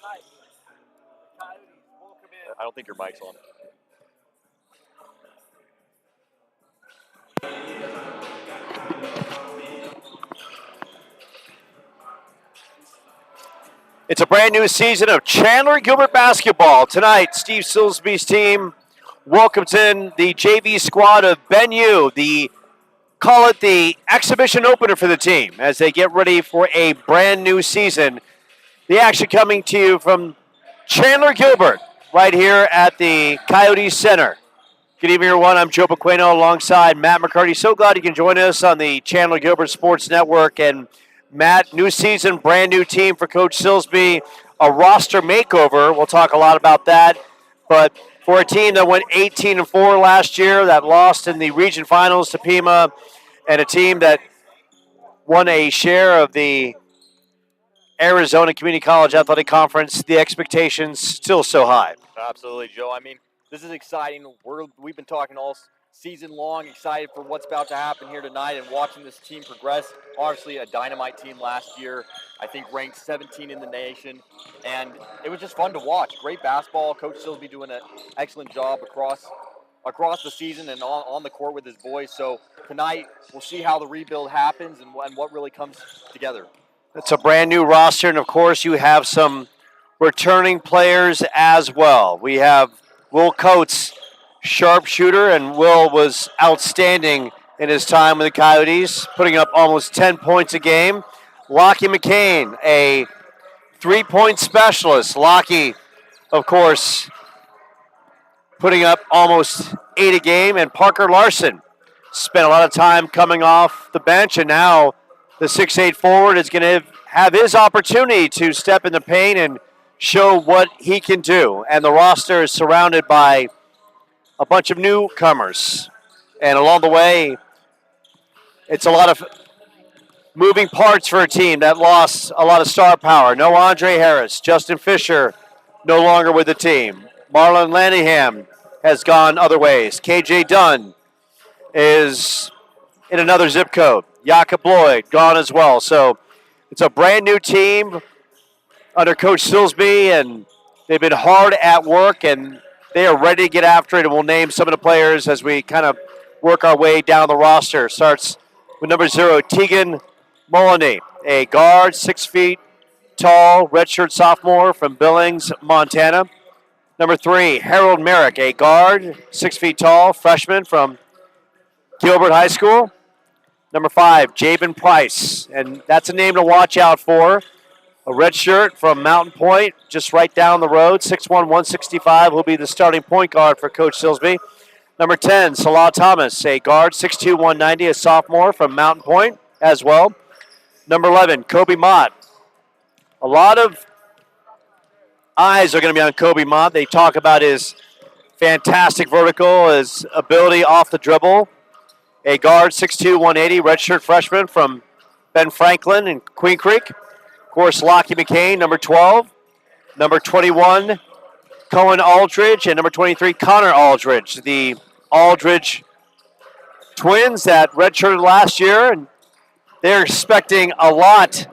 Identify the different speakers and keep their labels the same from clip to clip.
Speaker 1: I don't think your mic's on.
Speaker 2: It's a brand new season of Chandler-Gilbert basketball. Tonight, Steve Silsby's team welcomes in the JV squad of Ben U, call it the exhibition opener for the team as they get ready for a brand new season. The action coming to you from Chandler-Gilbert right here at the Coyotes Center. Good evening, everyone. I'm Joe Pequeno alongside Matt McCarty. So glad you can join us on the Chandler-Gilbert Sports Network. And Matt, new season, brand new team for Coach Silsby, a roster makeover. We'll talk a lot about that. But for a team that went 18-4 last year, that lost in the region finals to Pima, and a team that won a share of the Arizona Community College Athletic Conference, the expectations still so high.
Speaker 1: Absolutely, Joe. I mean, this is exciting. We've been talking all season long, excited for what's about to happen here tonight and watching this team progress. Obviously, a dynamite team last year, I think ranked 17 in the nation, and it was just fun to watch. Great basketball. Coach Silsby doing an excellent job across the season and on the court with his boys. So tonight, we'll see how the rebuild happens and what really comes together.
Speaker 2: It's a brand new roster, and of course, you have some returning players as well. We have Will Coates, sharpshooter, and Will was outstanding in his time with the Coyotes, putting up almost 10 points a game. Lockie McCain, a three-point specialist. Lockie, of course, putting up almost 8 a game. And Parker Larson spent a lot of time coming off the bench, and now the 6'8 forward is going to have his opportunity to step in the paint and show what he can do. And the roster is surrounded by a bunch of newcomers. And along the way, it's a lot of moving parts for a team that lost a lot of star power. No Andre Harris. Justin Fisher no longer with the team. Marlon Lanningham has gone other ways. KJ Dunn is in another zip code. Jakob Lloyd gone as well. So it's a brand new team under Coach Silsby, and they've been hard at work, and they are ready to get after it. And we'll name some of the players as we kind of work our way down the roster. Starts with number 0, Tegan Mullany, a guard, 6 feet tall, redshirt sophomore from Billings, Montana. Number 3, Harold Merrick, a guard, 6 feet tall, freshman from Gilbert High School. Number 5, Jabin Price, and that's a name to watch out for. A red shirt from Mountain Point, just right down the road, 6'1", 165, will be the starting point guard for Coach Silsby. Number 10, Salah Thomas, a guard, 6'2", 190, a sophomore from Mountain Point as well. Number 11, Kobe Mott. A lot of eyes are going to be on Kobe Mott. They talk about his fantastic vertical, his ability off the dribble. A guard, 6'2", 180, redshirt freshman from Ben Franklin in Queen Creek. Of course, Lockie McCain, number 12. Number 21, Cohen Aldridge. And number 23, Connor Aldridge. The Aldridge twins that redshirted last year. And they're expecting a lot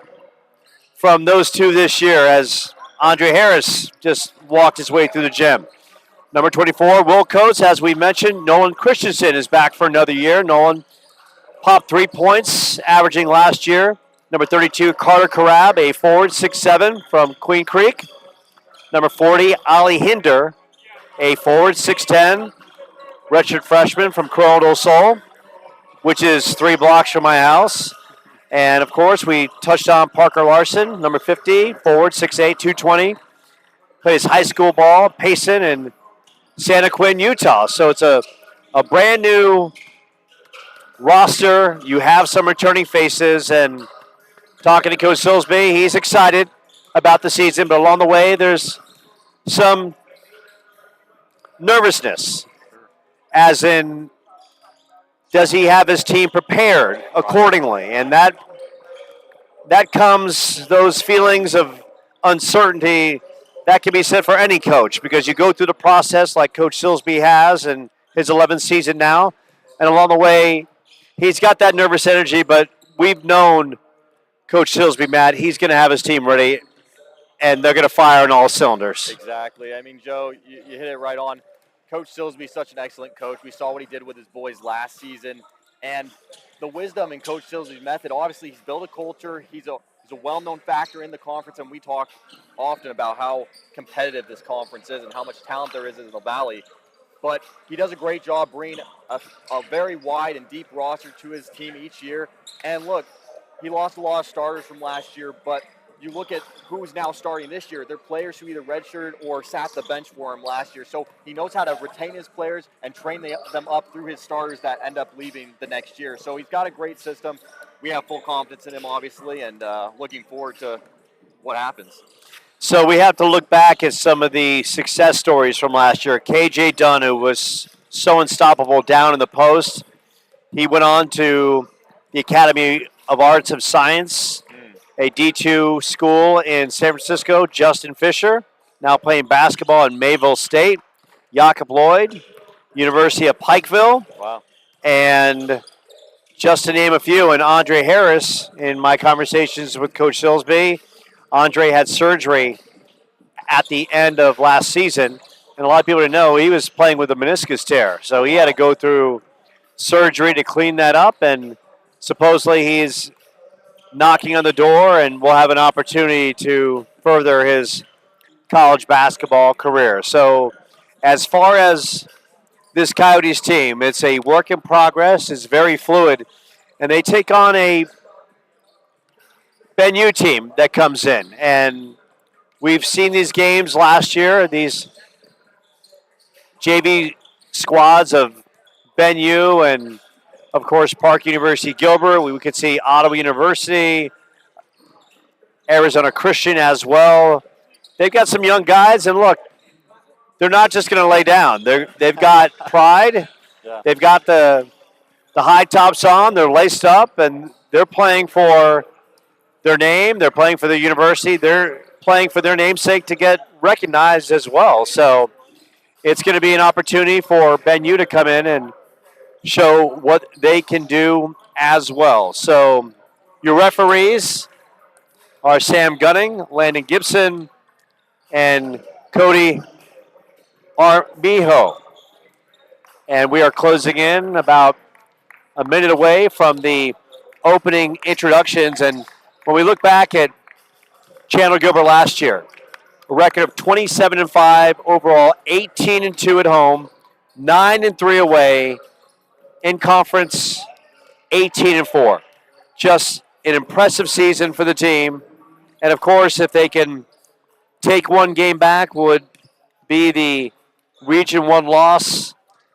Speaker 2: from those two this year as Andre Harris just walked his way through the gym. Number 24, Will Coates, as we mentioned. Nolan Christensen is back for another year. Nolan popped 3 points, averaging last year. Number 32, Carter Carab, a forward, 6'7", from Queen Creek. Number 40, Ali Hinder, a forward, 6'10", redshirt freshman from Corona del Sol, which is 3 blocks from my house. And, of course, we touched on Parker Larson, number 50, forward, 6'8", 220. Plays high school ball, Payson, in Santa Quinn, Utah. So it's a brand new roster. You have some returning faces, and talking to Coach Silsby, he's excited about the season, but along the way, there's some nervousness, as in, does he have his team prepared accordingly? And that comes, those feelings of uncertainty, that can be said for any coach, because you go through the process like Coach Silsby has in his 11th season now, and along the way, he's got that nervous energy, but we've known Coach Silsby, Matt, he's going to have his team ready and they're going to fire on all cylinders.
Speaker 1: Exactly. I mean, Joe, you hit it right on. Coach Silsby's such an excellent coach. We saw what he did with his boys last season, and the wisdom in Coach Silsby's method. Obviously, he's built a culture. He's a well-known factor in the conference, and we talk often about how competitive this conference is and how much talent there is in the Valley. But he does a great job bringing a very wide and deep roster to his team each year. And look, he lost a lot of starters from last year, but you look at who's now starting this year. They're players who either redshirted or sat the bench for him last year. So he knows how to retain his players and train them up through his starters that end up leaving the next year. So he's got a great system. We have full confidence in him, obviously, and looking forward to what happens.
Speaker 2: So we have to look back at some of the success stories from last year. KJ Dunn, who was so unstoppable down in the post, he went on to the Academy of Arts and Science, a D2 school in San Francisco. Justin Fisher, now playing basketball in Mayville State. Jacob Lloyd, University of Pikeville.
Speaker 1: Wow.
Speaker 2: And just to name a few, and Andre Harris, in my conversations with Coach Silsby, Andre had surgery at the end of last season, and a lot of people didn't know he was playing with a meniscus tear. So he had to go through surgery to clean that up, and supposedly he's knocking on the door and will have an opportunity to further his college basketball career. So as far as this Coyotes team, it's a work in progress. It's very fluid, and they take on a Ben U team that comes in, and we've seen these games last year, these JV squads of Ben U and, of course, Park University Gilbert. We could see Ottawa University, Arizona Christian as well. They've got some young guys, and look, they're not just going to lay down. They've got pride.
Speaker 1: Yeah.
Speaker 2: They've got the high tops on. They're laced up, and they're playing for their name. They're playing for the university. They're playing for their namesake to get recognized as well. So it's going to be an opportunity for Ben U to come in and show what they can do as well. So your referees are Sam Gunning, Landon Gibson, and Cody Armijo. And we are closing in about a minute away from the opening introductions. And when we look back at Chandler-Gilbert last year, a record of 27-5 overall, 18-2 at home, 9-3 away. In conference, 18-4. Just an impressive season for the team. And of course, if they can take one game back, would be the Region 1 loss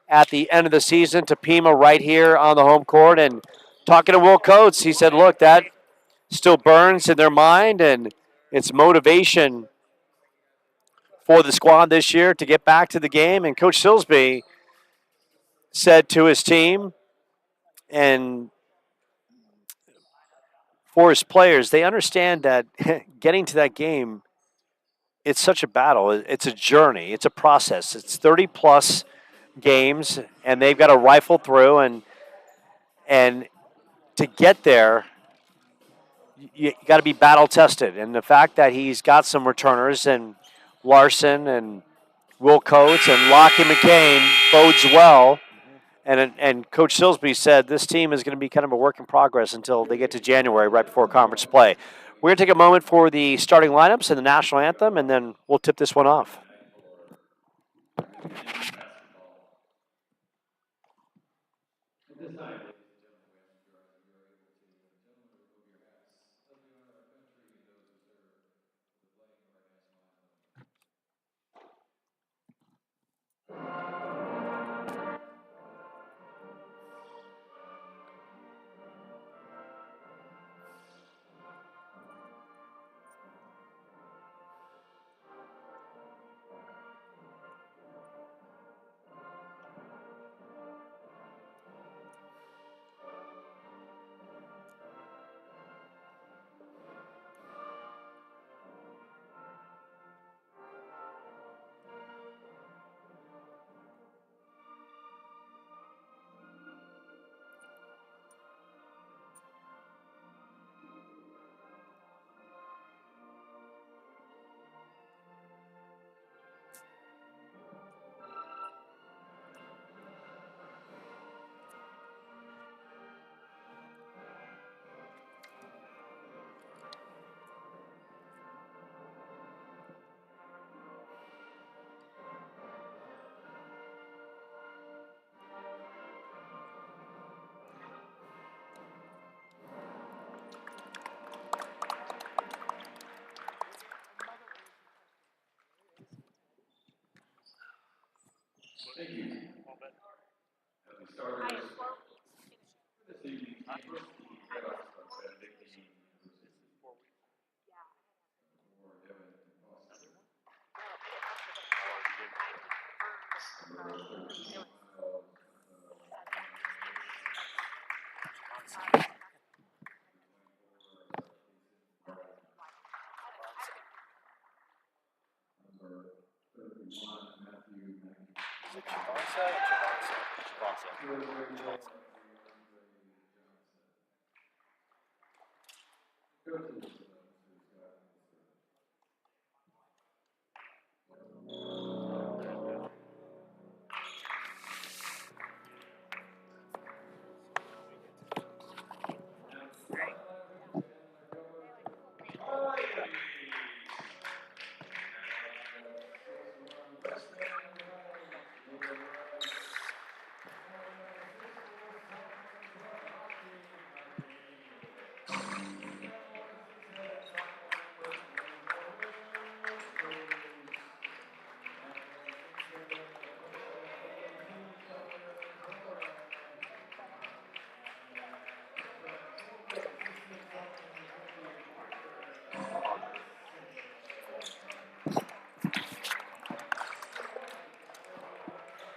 Speaker 2: at the end of the season to Pima right here on the home court. And talking to Will Coates, he said, look, that still burns in their mind, and it's motivation for the squad this year to get back to the game. And Coach Silsby said to his team and for his players, they understand that getting to that game, it's such a battle. It's a journey. It's a process. It's 30-plus games, and they've got to rifle through. And to get there, you got to be battle tested. And the fact that he's got some returners and Larson and Will Coates and Lockie McCain bodes well. And Coach Silsby said this team is going to be kind of a work in progress until they get to January, right before conference play. We're going to take a moment for the starting lineups and the national anthem, and then we'll tip this one off.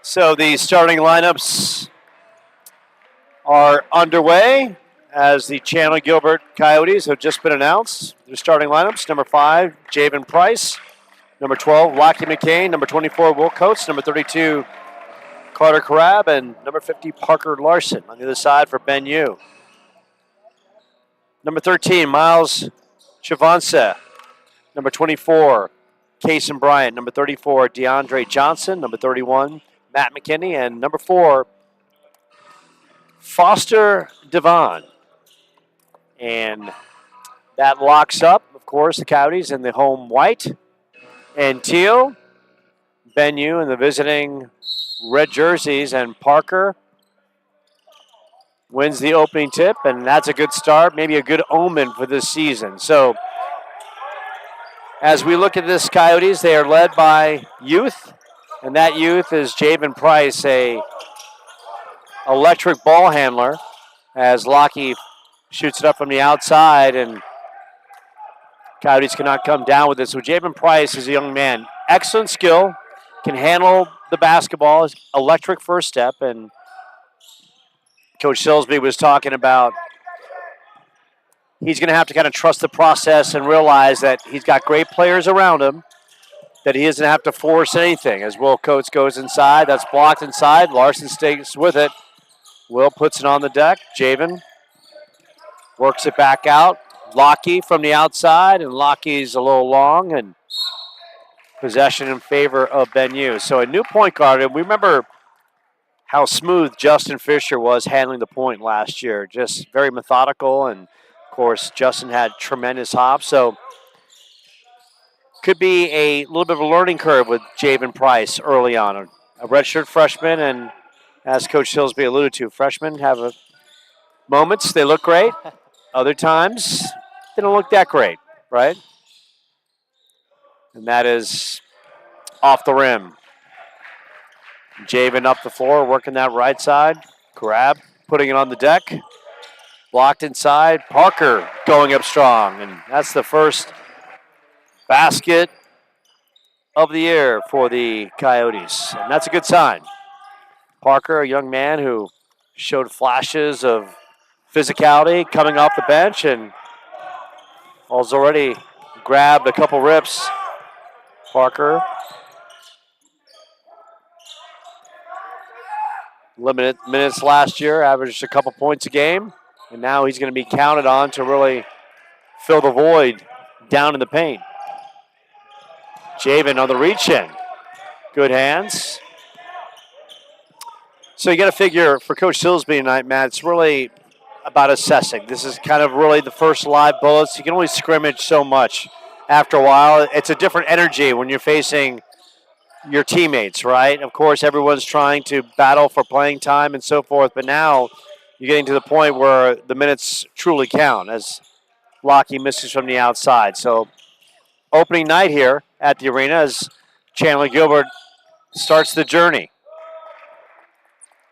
Speaker 2: So the starting lineups are underway as the Chandler-Gilbert Coyotes have just been announced. Their starting lineups: number 5, Javen Price; number 12, Lockie McCain; number 24, Will Coates; number 32, Carter Carab; and number 50, Parker Larson. On the other side for Ben Yu. Number 13, Miles Chavansa; number 24, Kason Bryant; number 34, DeAndre Johnson; number 31, Matt McKinney; and number 4, Foster Devon. And that locks up, of course, the Coyotes in the home white and teal. Ben Yu in the visiting red jerseys, and Parker wins the opening tip, and that's a good start, maybe a good omen for this season. So as we look at this Coyotes, they are led by youth, and that youth is Javen Price, a electric ball handler, as Lockie shoots it up from the outside, and Coyotes cannot come down with it. So Javen Price is a young man. Excellent skill, can handle the basketball, electric first step, and Coach Silsby was talking about he's going to have to kind of trust the process and realize that he's got great players around him, that he doesn't have to force anything. As Will Coates goes inside, that's blocked inside. Larson stays with it. Will puts it on the deck. Javen works it back out. Lockie from the outside, and Lockie's a little long, and possession in favor of Ben Yu. So a new point guard, and we remember how smooth Justin Fisher was handling the point last year. Just very methodical, and of course Justin had tremendous hops. So could be a little bit of a learning curve with Javen Price early on. A redshirt freshman, and as Coach Silsby alluded to, freshmen have moments, they look great. Other times, they don't look that great, right? And that is off the rim. Javen up the floor, working that right side. Grab, putting it on the deck. Blocked inside. Parker going up strong. And that's the first basket of the year for the Coyotes. And that's a good sign. Parker, a young man who showed flashes of physicality coming off the bench, and has already grabbed a couple rips. Parker, limited minutes last year, averaged a couple points a game, and now he's going to be counted on to really fill the void down in the paint. Javen on the reach in. Good hands. So you got to figure for Coach Silsby tonight, Matt, it's really about assessing. This is kind of really the first live bullets. You can only scrimmage so much. After a while, it's a different energy when you're facing your teammates, right? Of course, everyone's trying to battle for playing time and so forth, but now you're getting to the point where the minutes truly count as Lockie misses from the outside. So opening night here at the arena as Chandler-Gilbert starts the journey.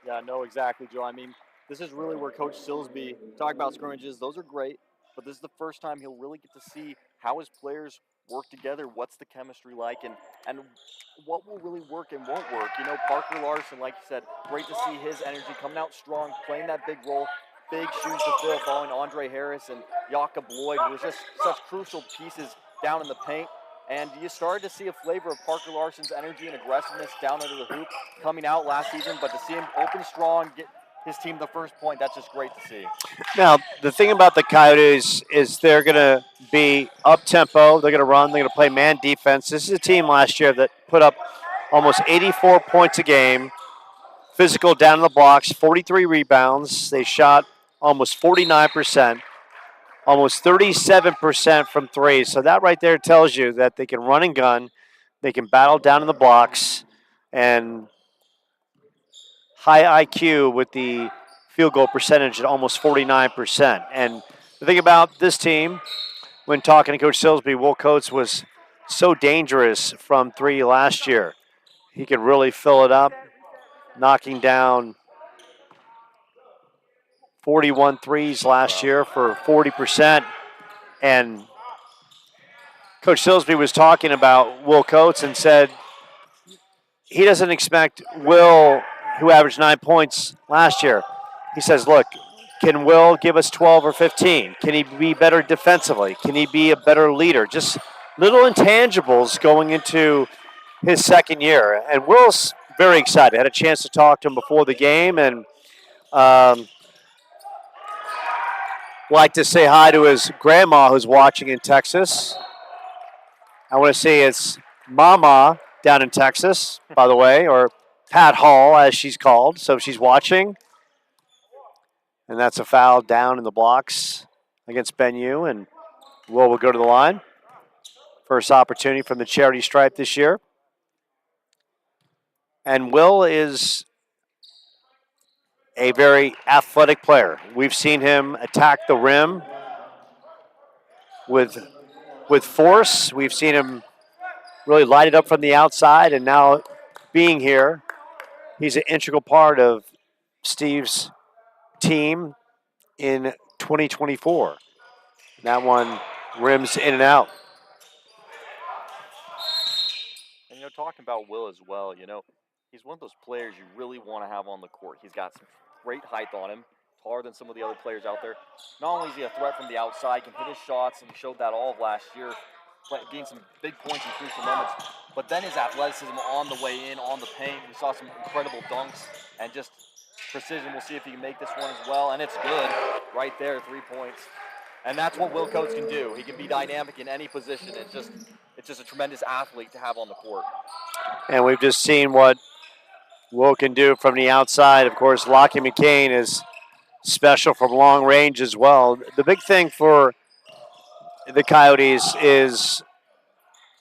Speaker 1: Yeah, no, exactly, Joe. I mean, this is really where Coach Silsby talk about scrimmages. Those are great, but this is the first time he'll really get to see how his players work together. What's the chemistry like, and what will really work and won't work. You know, Parker Larson, like you said, great to see his energy coming out strong, playing that big role, big shoes to fill, following Andre Harris and Jakob Lloyd, who was just such crucial pieces down in the paint. And you started to see a flavor of Parker Larson's energy and aggressiveness down under the hoop coming out last season, but to see him open strong, get his team the first point, that's just great to see.
Speaker 2: Now, the thing about the Coyotes is they're going to be up tempo. They're going to run. They're going to play man defense. This is a team last year that put up almost 84 points a game, physical down in the blocks, 43 rebounds. They shot almost 49%, almost 37% from three. So that right there tells you that they can run and gun, they can battle down in the blocks, and high IQ with the field goal percentage at almost 49%. And the thing about this team, when talking to Coach Silsby, Will Coates was so dangerous from three last year. He could really fill it up, knocking down 41 threes last year for 40%. And Coach Silsby was talking about Will Coates and said he doesn't expect Will, who averaged 9 points last year. He says, look, can Will give us 12 or 15? Can he be better defensively? Can he be a better leader? Just little intangibles going into his second year. And Will's very excited. I had a chance to talk to him before the game and like to say hi to his grandma who's watching in Texas. I want to say it's Mama down in Texas, by the way, or Pat Hall as she's called. So she's watching. And that's a foul down in the blocks against Ben Yu. And will go to the line. First opportunity from the charity stripe this year. And Will is a very athletic player. We've seen him attack the rim with force. We've seen him really light it up from the outside. And now being here, he's an integral part of Steve's team in 2024. That one rims in and out.
Speaker 1: And, you know, talking about Will as well, you know, he's one of those players you really want to have on the court. He's got some great height on him, taller than some of the other players out there. Not only is he a threat from the outside, can hit his shots, and he showed that all of last year, gained some big points in crucial moments, but then his athleticism on the way in, on the paint. We saw some incredible dunks and just precision. We'll see if he can make this one as well, and it's good right there, 3 points. And that's what Will Coates can do. He can be dynamic in any position. It's just a tremendous athlete to have on the court.
Speaker 2: And we've just seen what Will can do from the outside. Of course, Lockie McCain is special from long range as well. The big thing for the Coyotes is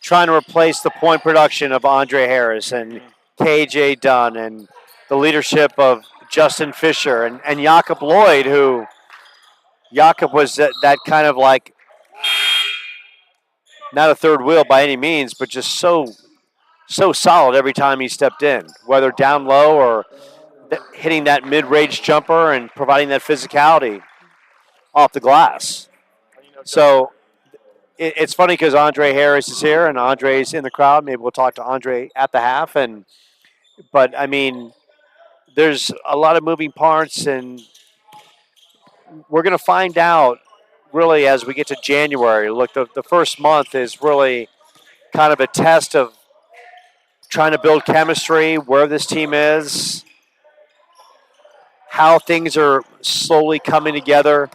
Speaker 2: trying to replace the point production of Andre Harris and KJ Dunn and the leadership of Justin Fisher and Jakob Lloyd, who Jakob was that kind of like not a third wheel by any means, but just so solid every time he stepped in, whether down low or hitting that mid-range jumper and providing that physicality off the glass. So it's funny because Andre Harris is here and Andre's in the crowd. Maybe we'll talk to Andre at the half. But I mean, there's a lot of moving parts, and we're going to find out really as we get to January. Look, the first month is really kind of a test of trying to build chemistry, where this team is, how things are slowly coming together.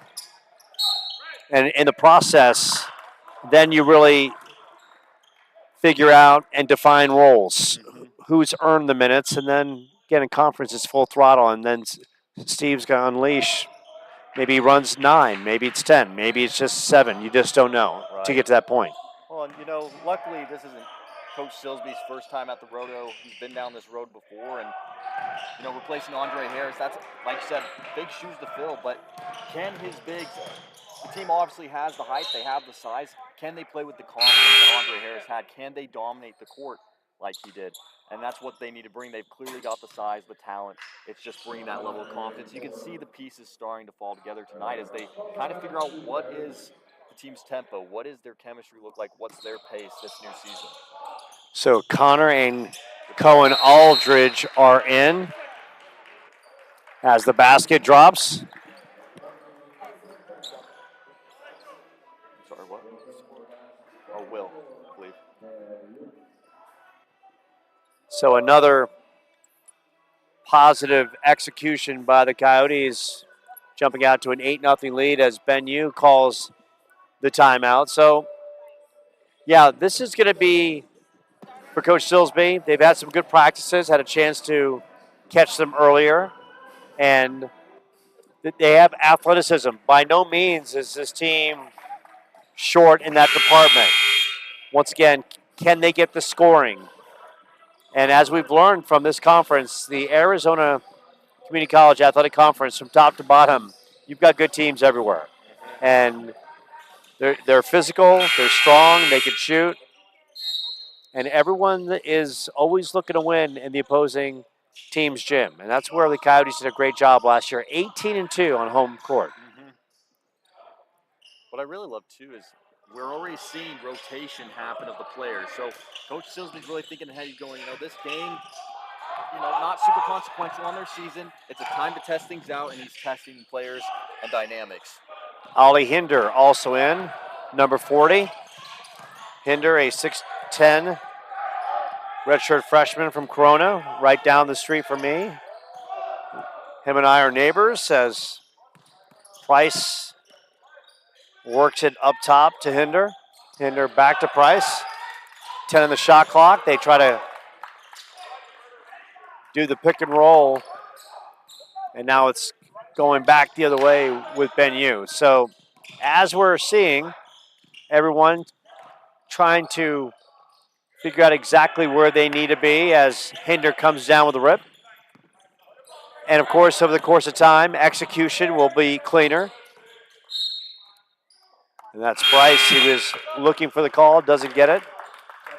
Speaker 2: And in the process, then you really figure out and define roles. Who's earned the minutes, and then get in conference is full throttle, and then Steve's going to unleash. Maybe he runs 9, maybe it's 10, maybe it's just 7. You just don't know to get to that point.
Speaker 1: Well, and, you know, luckily this isn't Coach Silsby's first time at the Roto. He's been down this road before, and, you know, replacing Andre Harris, that's, like you said, big shoes to fill, but can his bigs, the team obviously has the height, they have the size, can they play with the confidence that Andre Harris had? Can they dominate the court? like he did. And that's what they need to bring. They've clearly got the size, the talent. It's just bringing that level of confidence. You can see the pieces starting to fall together tonight as they kind of figure out what is the team's tempo, what is their chemistry look like, what's their pace this new season.
Speaker 2: So Connor and Cohen Aldridge are in as the basket drops.
Speaker 1: Sorry, what? Or Will, I believe.
Speaker 2: So another positive execution by the Coyotes, jumping out to an 8-0 lead as Ben Yu calls the timeout. So, yeah, this is going to be for Coach Silsby. They've had some good practices, had a chance to catch them earlier, and they have athleticism. By no means is this team short in that department. Once again, can they get the scoring? And as we've learned from this conference, the Arizona Community College Athletic Conference, from top to bottom, you've got good teams everywhere. And they're physical, they're strong, they can shoot, and everyone is always looking to win in the opposing team's gym. And that's where the Coyotes did a great job last year, 18-2 on home court.
Speaker 1: What I really love, too, is we're already seeing rotation happen of the players. So Coach Silsby's really thinking ahead. He's going, this game, not super consequential on their season. It's a time to test things out, and he's testing players and dynamics.
Speaker 2: Ollie Hinder also in, number 40. Hinder, a 6'10", redshirt freshman from Corona, right down the street from me. Him and I are neighbors as Price works it up top to Hinder. Hinder back to Price. 10 on the shot clock. They try to do the pick and roll, and now it's going back the other way with Ben Yu. So as we're seeing, everyone trying to figure out exactly where they need to be as Hinder comes down with a rip. And of course, over the course of time, execution will be cleaner. And that's Bryce. He was looking for the call, doesn't get it.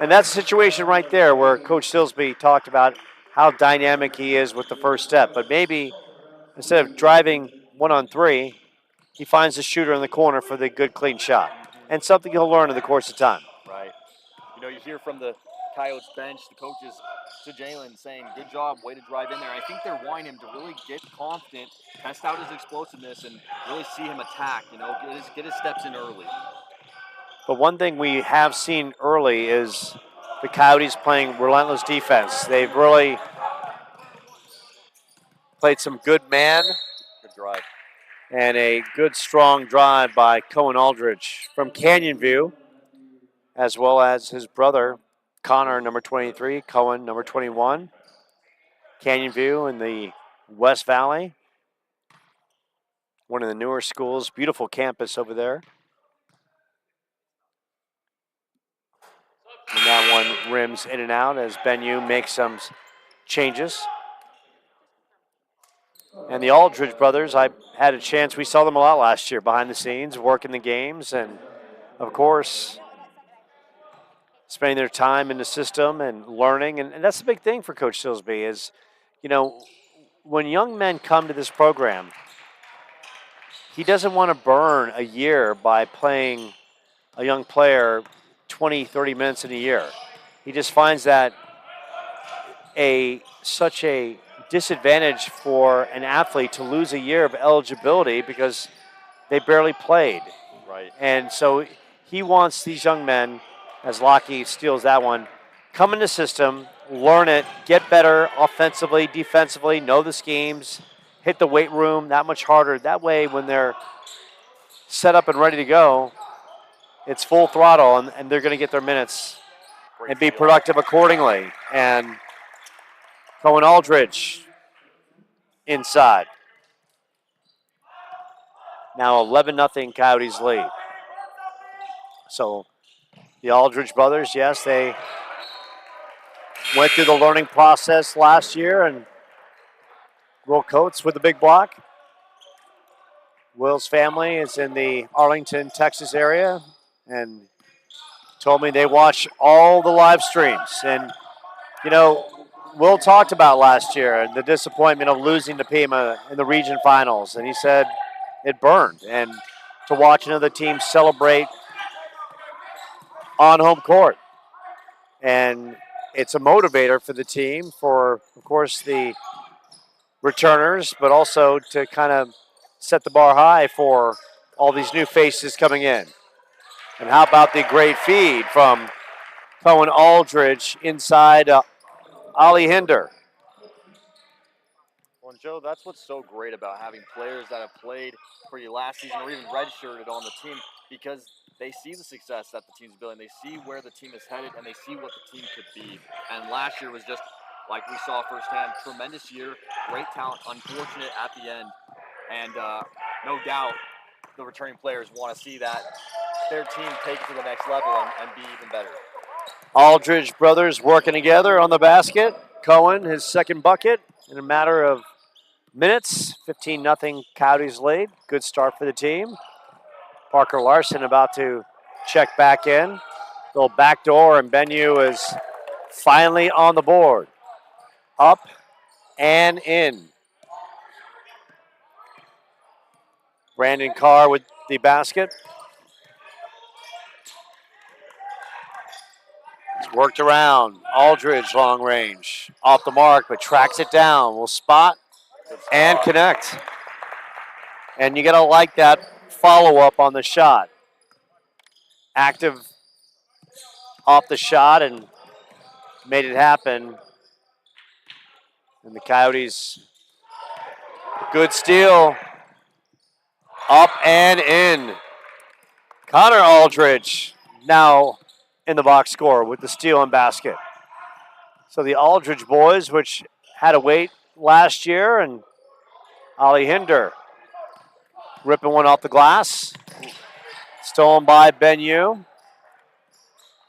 Speaker 2: And that's a situation right there where Coach Silsby talked about how dynamic he is with the first step. But maybe instead of driving 1-on-3, he finds the shooter in the corner for the good, clean shot. And something he'll learn in the course of time.
Speaker 1: Right. You hear from the Coyotes bench, the coaches to Jalen saying, good job, way to drive in there. I think they're wanting him to really get confident, test out his explosiveness, and really see him attack, get his steps in early.
Speaker 2: But one thing we have seen early is the Coyotes playing relentless defense. They've really played some good man.
Speaker 1: Good drive.
Speaker 2: And a good, strong drive by Cohen Aldridge from Canyon View, as well as his brother, Connor, number 23, Cohen, number 21. Canyon View in the West Valley, one of the newer schools, beautiful campus over there. And that one rims in and out as Ben Yu makes some changes. And the Aldridge brothers, I had a chance, we saw them a lot last year behind the scenes, working the games, and of course, spending their time in the system and learning. And that's the big thing for Coach Silsby is, when young men come to this program, he doesn't want to burn a year by playing a young player 20, 30 minutes in a year. He just finds that such a disadvantage for an athlete to lose a year of eligibility because they barely played.
Speaker 1: Right.
Speaker 2: And so he wants these young men, as Lockie steals that one, come in the system, learn it, get better offensively, defensively, know the schemes, hit the weight room that much harder. That way, when they're set up and ready to go, it's full throttle, and they're going to get their minutes and be productive accordingly. And Cohen Aldridge inside. Now 11-0 Coyotes lead. So the Aldridge brothers, yes, they went through the learning process last year, and Will Coates with the big block. Will's family is in the Arlington, Texas area, and told me they watch all the live streams. And You know, Will talked about last year and the disappointment of losing to Pima in the region finals, and he said it burned. And to watch another team celebrate on home court, and it's a motivator for the team, for of course the returners, but also to kind of set the bar high for all these new faces coming in. And how about the great feed from Cohen Aldridge inside Ali Hinder?
Speaker 1: Well, and Joe, that's what's so great about having players that have played for you last season or even redshirted on the team, because they see the success that the team's building. They see where the team is headed, and they see what the team could be. And last year was just, like we saw firsthand, tremendous year, great talent, unfortunate at the end. And no doubt the returning players want to see that their team take it to the next level and be even better.
Speaker 2: Aldridge brothers working together on the basket. Cohen, his second bucket in a matter of minutes. 15-0 Coyotes lead. Good start for the team. Parker Larson about to check back in. Little backdoor, and Benyu is finally on the board. Up and in. Brandon Carr with the basket. It's worked around. Aldridge long range. Off the mark, but tracks it down. Will spot and connect. And you got to like that follow-up on the shot. Active off the shot and made it happen. And the Coyotes, good steal. Up and in. Connor Aldridge now in the box score with the steal and basket. So the Aldridge boys, which had to wait last year, and Ali Hinder ripping one off the glass. Stolen by Benyu.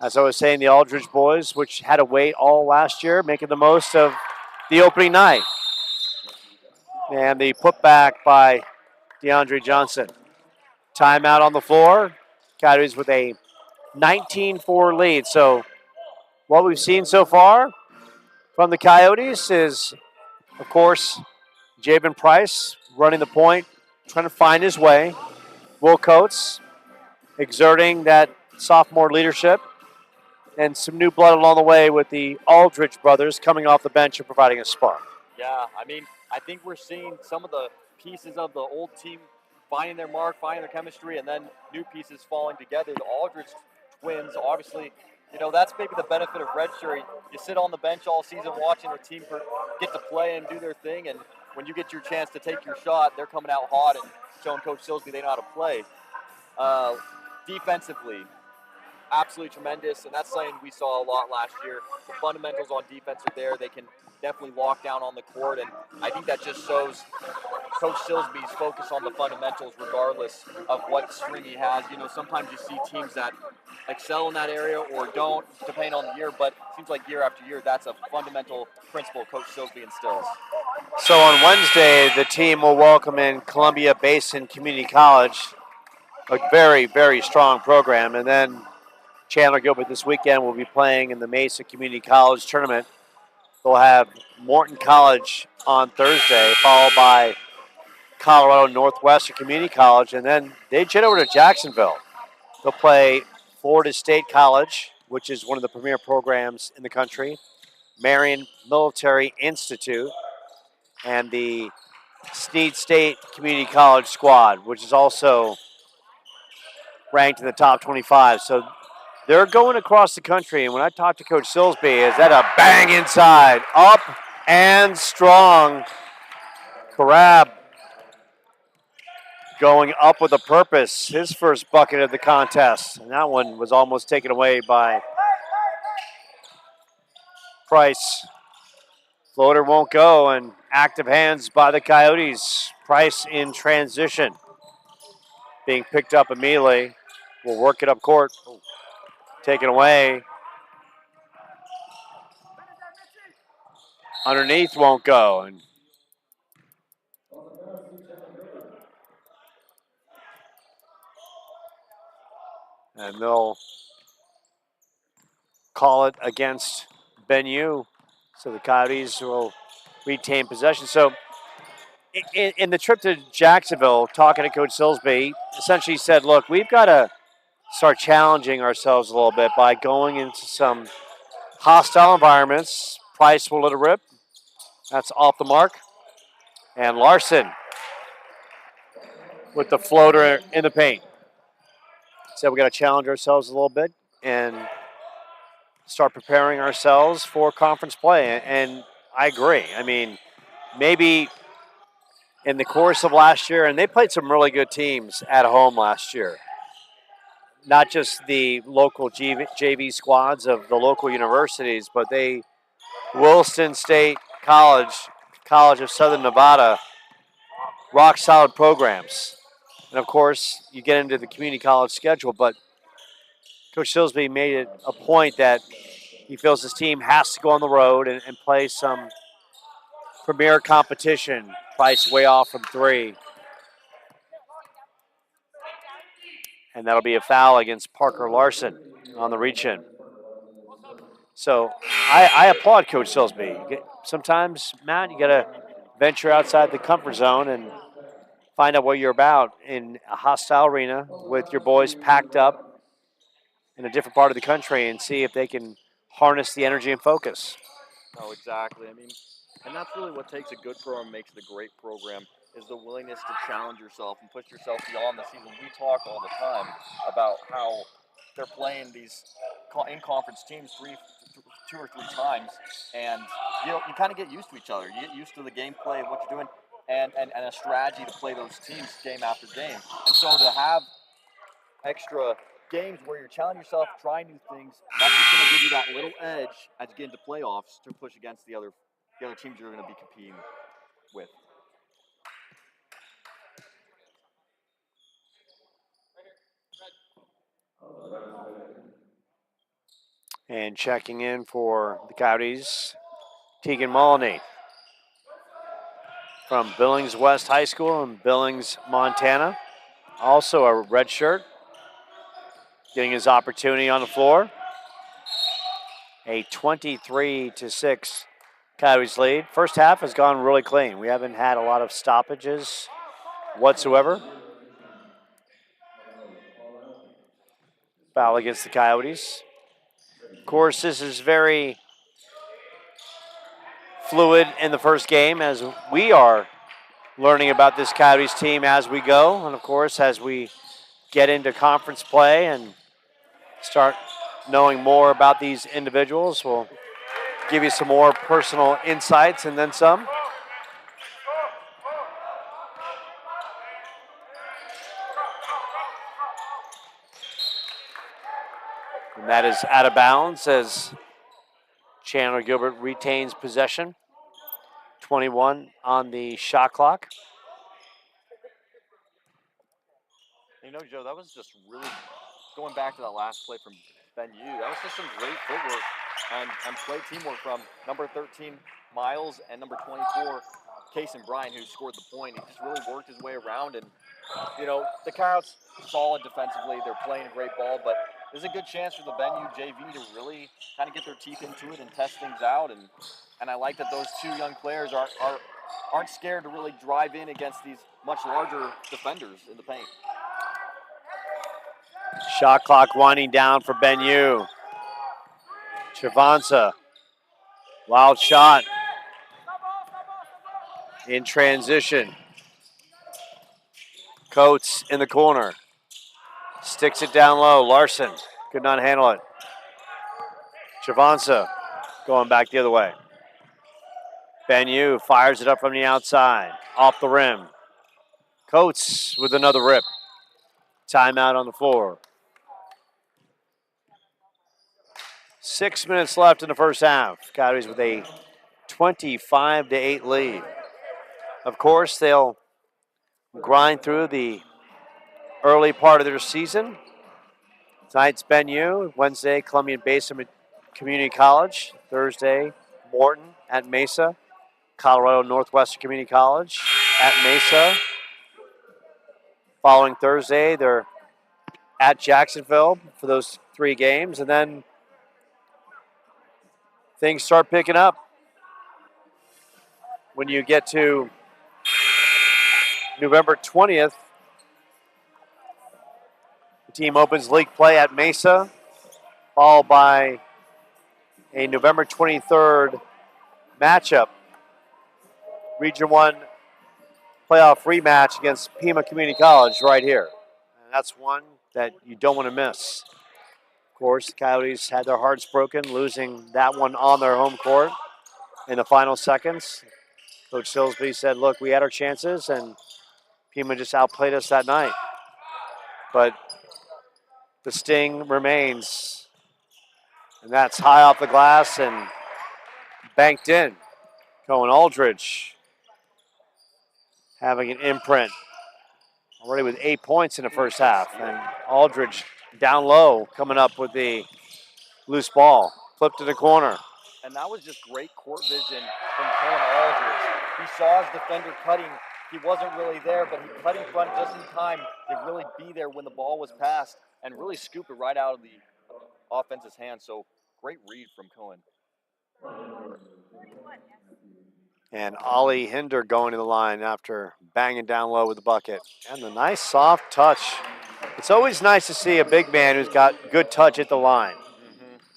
Speaker 2: As I was saying, the Aldridge boys, which had to wait all last year, making the most of the opening night. And the putback by DeAndre Johnson. Timeout on the floor. Coyotes with a 19-4 lead. So what we've seen so far from the Coyotes is, of course, Jabin Price running the point, trying to find his way. Will Coates exerting that sophomore leadership, and some new blood along the way with the Aldridge brothers coming off the bench and providing a spark.
Speaker 1: Yeah, I mean, I think we're seeing some of the pieces of the old team finding their mark, finding their chemistry, and then new pieces falling together. The Aldridge twins, obviously, that's maybe the benefit of redshirting. You sit on the bench all season watching the team get to play and do their thing, and when you get your chance to take your shot, they're coming out hot and showing Coach Silsby they know how to play. Defensively, absolutely tremendous, and that's something we saw a lot last year. The fundamentals on defense are there. They can definitely lock down on the court, and I think that just shows Coach Silsby's focus on the fundamentals regardless of what string he has. Sometimes you see teams that excel in that area or don't, depending on the year, but it seems like year after year, that's a fundamental principle Coach Silsby instills.
Speaker 2: So on Wednesday, the team will welcome in Columbia Basin Community College, a very, very strong program, and then Chandler-Gilbert this weekend will be playing in the Mesa Community College tournament. They'll have Morton College on Thursday, followed by Colorado Northwestern Community College, and then they jet over to Jacksonville. They'll play Florida State College, which is one of the premier programs in the country, Marion Military Institute, and the Snead State Community College squad, which is also ranked in the top 25. So they're going across the country, and when I talk to Coach Silsby, is that a bang inside, up and strong. Carab going up with a purpose, his first bucket of the contest, and that one was almost taken away by Price. Floater won't go, and active hands by the Coyotes. Price in transition, being picked up immediately. Will work it up court, taken away. Underneath won't go, and they'll call it against Benyu. So the Coyotes will retain possession. So in the trip to Jacksonville, talking to Coach Silsby, essentially said, look, we've got to start challenging ourselves a little bit by going into some hostile environments. Price will let it rip. That's off the mark. And Larson with the floater in the paint. Said we got to challenge ourselves a little bit and start preparing ourselves for conference play. And I agree. I mean, maybe in the course of last year, and they played some really good teams at home last year. Not just the local JV squads of the local universities, but Williston State College, College of Southern Nevada, rock solid programs. And of course, you get into the community college schedule, but Coach Silsby made it a point that he feels his team has to go on the road and play some premier competition. Price way off from three. And that'll be a foul against Parker Larson on the reach-in. So I applaud Coach Silsby. Sometimes, Matt, you got to venture outside the comfort zone and find out what you're about in a hostile arena with your boys packed up in a different part of the country and see if they can harness the energy and focus.
Speaker 1: Oh, exactly. I mean, and that's really what takes a good program and makes it a great program is the willingness to challenge yourself and push yourself beyond the season. We talk all the time about how they're playing these in-conference teams two or three times, and you kind of get used to each other. You get used to the gameplay of what you're doing, and a strategy to play those teams game after game. And so to have extra games where you're challenging yourself, trying new things, that's just going to give you that little edge as you get into playoffs to push against the other teams you're going to be competing with.
Speaker 2: And checking in for the Coyotes, Tegan Mullany from Billings West High School in Billings, Montana. Also a red shirt, getting his opportunity on the floor. A 23-6 Coyotes lead. First half has gone really clean. We haven't had a lot of stoppages whatsoever. Foul against the Coyotes. Of course, this is very fluid in the first game as we are learning about this Coyotes team as we go. And of course, as we get into conference play and start knowing more about these individuals, we'll give you some more personal insights and then some. And that is out of bounds as Chandler-Gilbert retains possession. 21 on the shot clock.
Speaker 1: You know, Joe, that was just really, going back to that last play from Ben Yu, that was just some great footwork and play teamwork from number 13, Miles, and number 24, Kason Bryan, who scored the point. He just really worked his way around. And, you know, the Coyotes, solid defensively. They're playing a great ball, but there's a good chance for the Ben Yu JV to really kind of get their teeth into it and test things out. And I like that those two young players aren't scared to really drive in against these much larger defenders in the paint.
Speaker 2: Shot clock winding down for Ben Yu. Chavanza, wild shot in transition. Coates in the corner. Sticks it down low. Larson could not handle it. Chavanza going back the other way. Ben Yu fires it up from the outside. Off the rim. Coates with another rip. Timeout on the floor. 6 minutes left in the first half. Coyotes with a 25-8 lead. Of course, they'll grind through the early part of their season. Tonight's Ben Yu. Wednesday, Columbian Basin Community College. Thursday, Morton at Mesa. Colorado Northwestern Community College at Mesa. Following Thursday, they're at Jacksonville for those 3 games. And then things start picking up. when you get to November 20th, the team opens league play at Mesa, followed by a November 23rd matchup, Region 1 playoff rematch against Pima Community College right here. And that's one that you don't want to miss. Of course, the Coyotes had their hearts broken, losing that one on their home court in the final seconds. Coach Silsby said, look, we had our chances, and Pima just outplayed us that night. But the sting remains, and that's high off the glass and banked in. Cohen Aldridge having an imprint already with 8 points in the first half. And Aldridge down low coming up with the loose ball. Flipped to the corner.
Speaker 1: And that was just great court vision from Cohen Aldridge. He saw his defender cutting. He wasn't really there, but he cut in front just in time to really be there when the ball was passed and really scoop it right out of the offense's hand. So great read from Cohen.
Speaker 2: And Ollie Hinder going to the line after banging down low with the bucket. And the nice soft touch. It's always nice to see a big man who's got good touch at the line.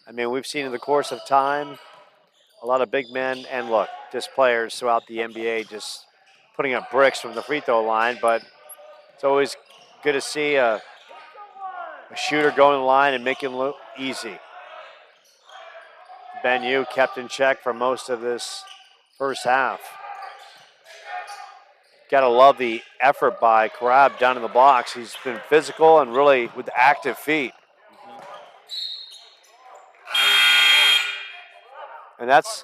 Speaker 2: I mean, we've seen in the course of time a lot of big men and, look, just players throughout the NBA just putting up bricks from the free throw line, but it's always good to see a shooter going to the line and making it look easy. Ben Yu kept in check for most of this first half. Got to love the effort by Karab down in the box. He's been physical and really with active feet. And that's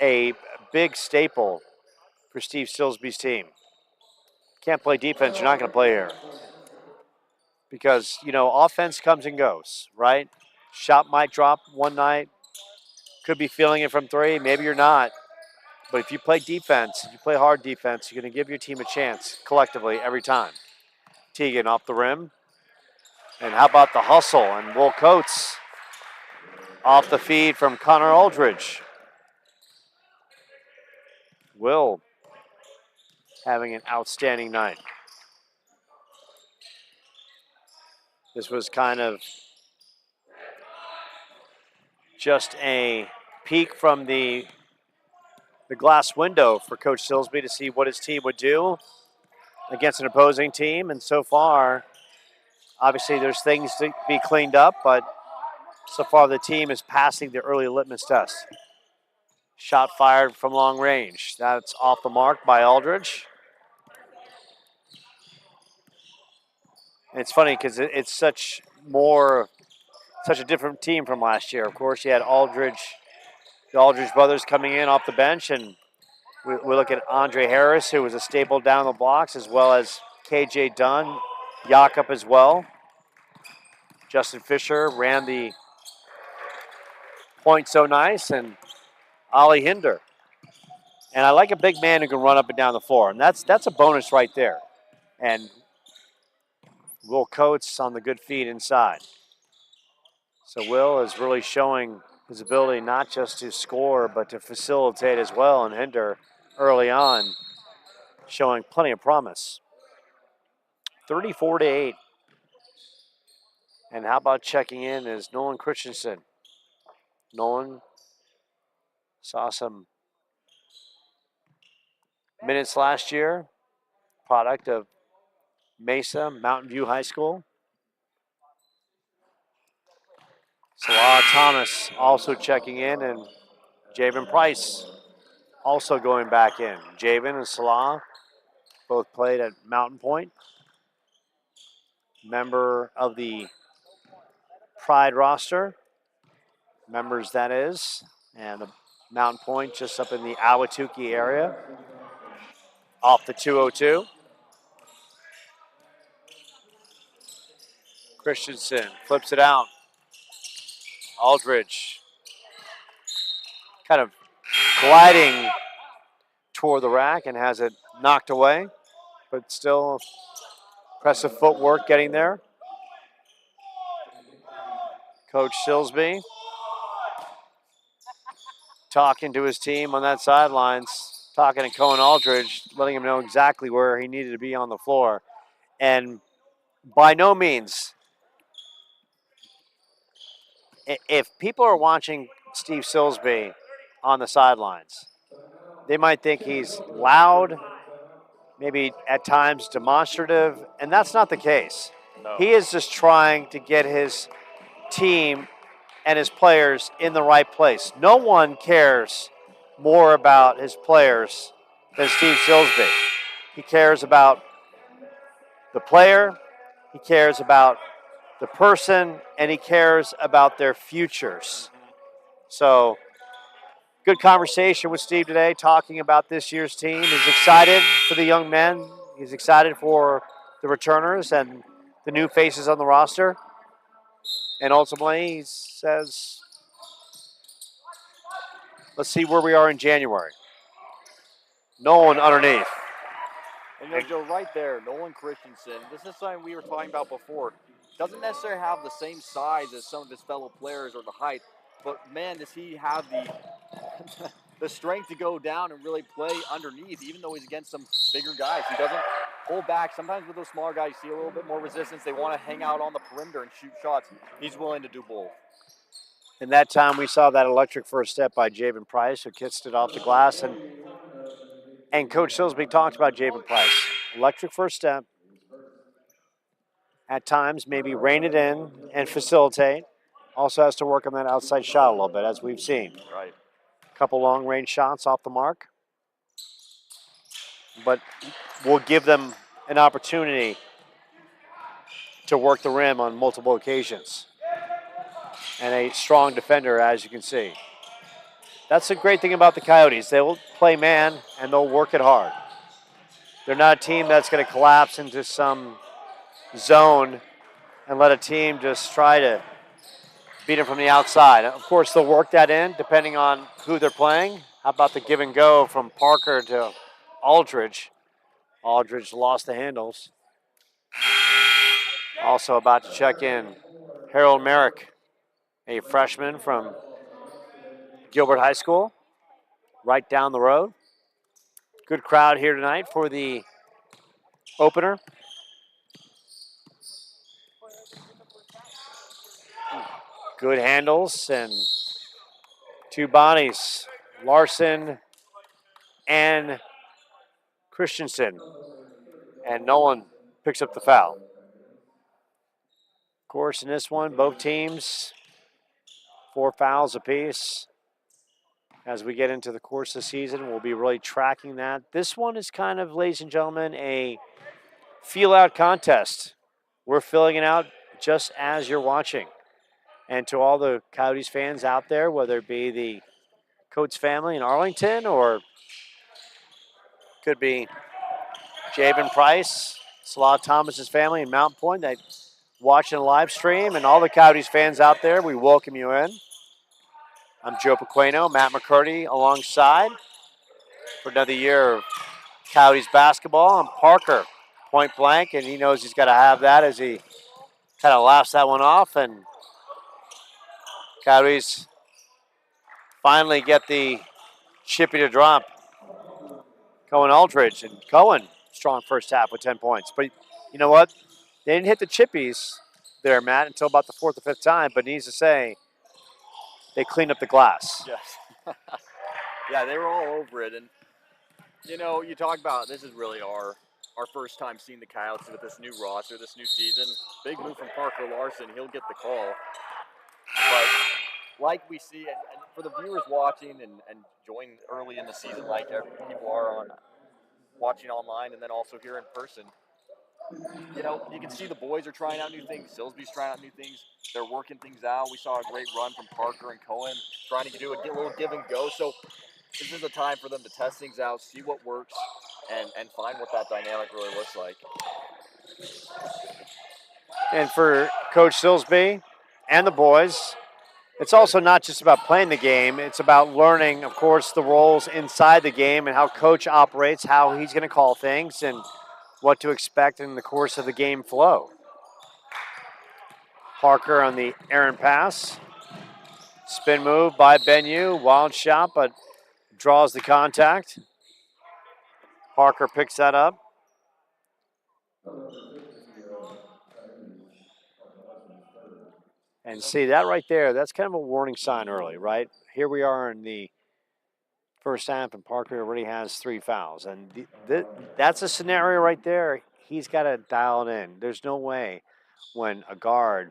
Speaker 2: a big staple for Steve Silsby's team. Can't play defense, you're not going to play here. Because, you know, offense comes and goes, right? Shot might drop one night. Could be feeling it from three. Maybe you're not. But if you play defense, if you play hard defense, you're going to give your team a chance collectively every time. Teagan off the rim. And how about the hustle? And Will Coates off the feed from Connor Aldridge. Will having an outstanding night. This was kind of just a peek from the glass window for Coach Silsby to see what his team would do against an opposing team. And so far, obviously there's things to be cleaned up, but so far the team is passing the early litmus test. Shot fired from long range. That's off the mark by Aldridge. And it's funny because it's such a different team from last year. Of course, you had the Aldridge brothers coming in off the bench, and we look at Andre Harris, who was a staple down the blocks, as well as KJ Dunn, Jakob as well. Justin Fisher ran the point so nice, and Ollie Hinder. And I like a big man who can run up and down the floor, and that's a bonus right there. And Will Coates on the good feet inside. So Will is really showing his ability not just to score, but to facilitate as well. And Hinder early on showing plenty of promise. 34-8. And how about checking in is Nolan Christensen. Nolan saw some minutes last year, product of Mesa, Mountain View High School. Salah Thomas also checking in, and Javen Price also going back in. Javen and Salah both played at Mountain Point. Member of the Pride roster. Members, that is. And the Mountain Point just up in the Ahwatukee area. Off the 202. Christensen flips it out. Aldridge kind of gliding toward the rack and has it knocked away, but still impressive footwork getting there. Coach Silsby talking to his team on that sidelines. talking to Cohen Aldridge, letting him know exactly where he needed to be on the floor. And by no means, if people are watching Steve Silsby on the sidelines, they might think he's loud, maybe at times demonstrative, and that's not the case.
Speaker 1: No.
Speaker 2: He is just trying to get his team and his players in the right place. No one cares more about his players than Steve Silsby. He cares about the player, he cares about the person, and he cares about their futures. So, good conversation with Steve today, talking about this year's team. He's excited for the young men. He's excited for the returners and the new faces on the roster. And ultimately, he says, let's see where we are in January. Nolan underneath.
Speaker 1: And Joe, right there, Nolan Christensen, this is something we were talking about before. Doesn't necessarily have the same size as some of his fellow players or the height, but man, does he have the the strength to go down and really play underneath, even though he's against some bigger guys. He doesn't pull back. Sometimes with those smaller guys, you see a little bit more resistance. They want to hang out on the perimeter and shoot shots. He's willing to do both.
Speaker 2: In that time, we saw that electric first step by Javen Price, who kissed it off the glass. And Coach Silsby talked about Javen Price. Electric first step. At times, maybe rein it in and facilitate. Also has to work on that outside shot a little bit, as we've seen.
Speaker 1: Right.
Speaker 2: A couple long-range shots off the mark. But we'll give them an opportunity to work the rim on multiple occasions. And a strong defender, as you can see. That's the great thing about the Coyotes. They'll play man, and they'll work it hard. They're not a team that's going to collapse into some zone and let a team just try to beat them from the outside. Of course, they'll work that in depending on who they're playing. How about the give and go from Parker to Aldridge? Aldridge lost the handles. Also about to check in, Harold Merrick, a freshman from Gilbert High School, right down the road. Good crowd here tonight for the opener. Good handles and two bodies, Larson and Christensen. And Nolan picks up the foul. Of course, in this one, both teams, 4 fouls apiece. As we get into the course of the season, we'll be really tracking that. This one is kind of, ladies and gentlemen, a feel-out contest. We're filling it out just as you're watching. And to all the Coyotes fans out there, whether it be the Coates family in Arlington or could be Javen Price, Salah Thomas's family in Mount Point that watching the live stream, and all the Coyotes fans out there, we welcome you in. I'm Joe Pequeno, Matt McCurdy alongside for another year of Coyotes basketball. I'm Parker, point blank, and he knows he's got to have that as he kind of laughs that one off. And Coyotes finally get the chippy to drop. Cohen Aldridge, and Cohen, strong first half with 10 points. But you know what? They didn't hit the chippies there, Matt, until about the 4th or 5th time, but needs to say they cleaned up the glass.
Speaker 1: Yes. Yeah, they were all over it. And, you know, you talk about this is really our first time seeing the Coyotes with this new roster, this new season. Big move from Parker Larson. He'll get the call. But like we see, and for the viewers watching and join early in the season like people are on watching online and then also here in person, you know, you can see the boys are trying out new things. Silsby's trying out new things. They're working things out. We saw a great run from Parker and Cohen trying to do a little give and go. So this is a time for them to test things out, see what works, and find what that dynamic really looks like.
Speaker 2: And for Coach Silsby and the boys, it's also not just about playing the game. It's about learning, of course, the roles inside the game and how Coach operates, how he's going to call things, and what to expect in the course of the game flow. Parker on the errant pass. Spin move by Benyu. Wild shot, but draws the contact. Parker picks that up. And see that right there, that's kind of a warning sign early, right? Here we are in the first half, and Parker already has 3 fouls. And that's a scenario right there. He's got to dial it in. There's no way when a guard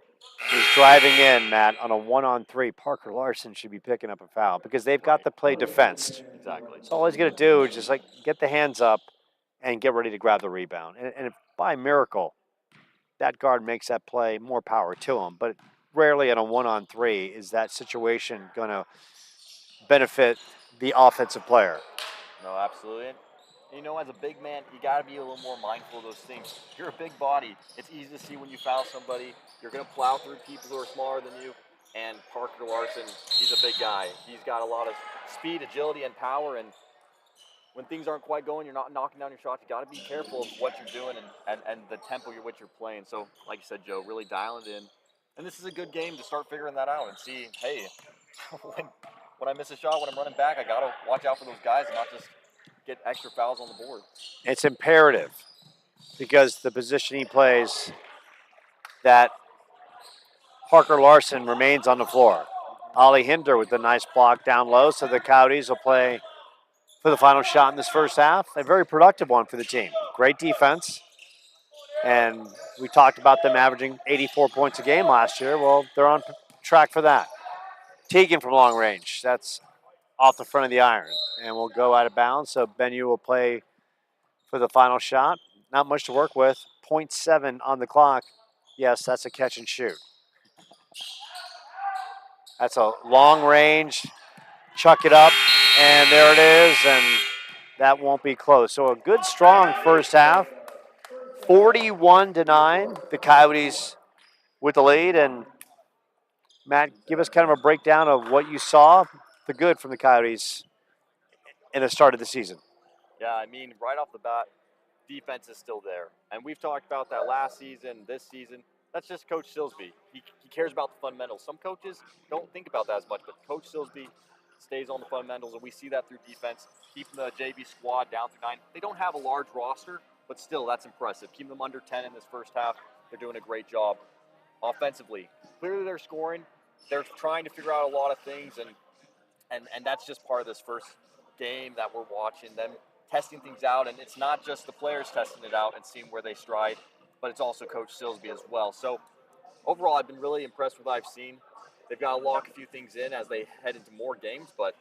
Speaker 2: is driving in, Matt, on a 1-on-3, Parker Larson should be picking up a foul because they've got the play defensed.
Speaker 1: Exactly.
Speaker 2: So all he's going to do is just like get the hands up and get ready to grab the rebound. And if by miracle that guard makes that play, more power to him. But rarely in a 1-on-3 is that situation going to benefit the offensive player.
Speaker 1: No, absolutely. And, as a big man, you got to be a little more mindful of those things. You're a big body. It's easy to see when you foul somebody. You're going to plow through people who are smaller than you. And Parker Larson, he's a big guy. He's got a lot of speed, agility, and power. And when things aren't quite going, you're not knocking down your shots. You got to be careful of what you're doing and the tempo which you're playing. So, like you said, Joe, really dialing it in. And this is a good game to start figuring that out and see, hey, when I miss a shot, when I'm running back, I got to watch out for those guys and not just get extra fouls on the board.
Speaker 2: It's imperative because the position he plays that Parker Larson remains on the floor. Ollie Hinder with a nice block down low, so the Coyotes will play for the final shot in this first half. A very productive one for the team. Great defense. And we talked about them averaging 84 points a game last year. Well, they're on track for that. Teagan from long range. That's off the front of the iron. And will go out of bounds. So Benyu will play for the final shot. Not much to work with. 0.7 on the clock. Yes, that's a catch and shoot. That's a long range. Chuck it up. And there it is. And that won't be close. So a good, strong first half. 41-9. The Coyotes with the lead. And Matt, give us kind of a breakdown of what you saw, the good from the Coyotes in the start of the season.
Speaker 1: Yeah, I mean, right off the bat, defense is still there. And we've talked about that last season, this season. That's just Coach Silsby. He cares about the fundamentals. Some coaches don't think about that as much, but Coach Silsby stays on the fundamentals, and we see that through defense, keeping the JV squad down through 9. They don't have a large roster, but still, that's impressive. Keeping them under 10 in this first half, they're doing a great job. Offensively, clearly they're scoring. They're trying to figure out a lot of things, and that's just part of this first game that we're watching, them testing things out. And it's not just the players testing it out and seeing where they stride, but it's also Coach Silsby as well. So overall, I've been really impressed with what I've seen. They've got to lock a few things in as they head into more games, but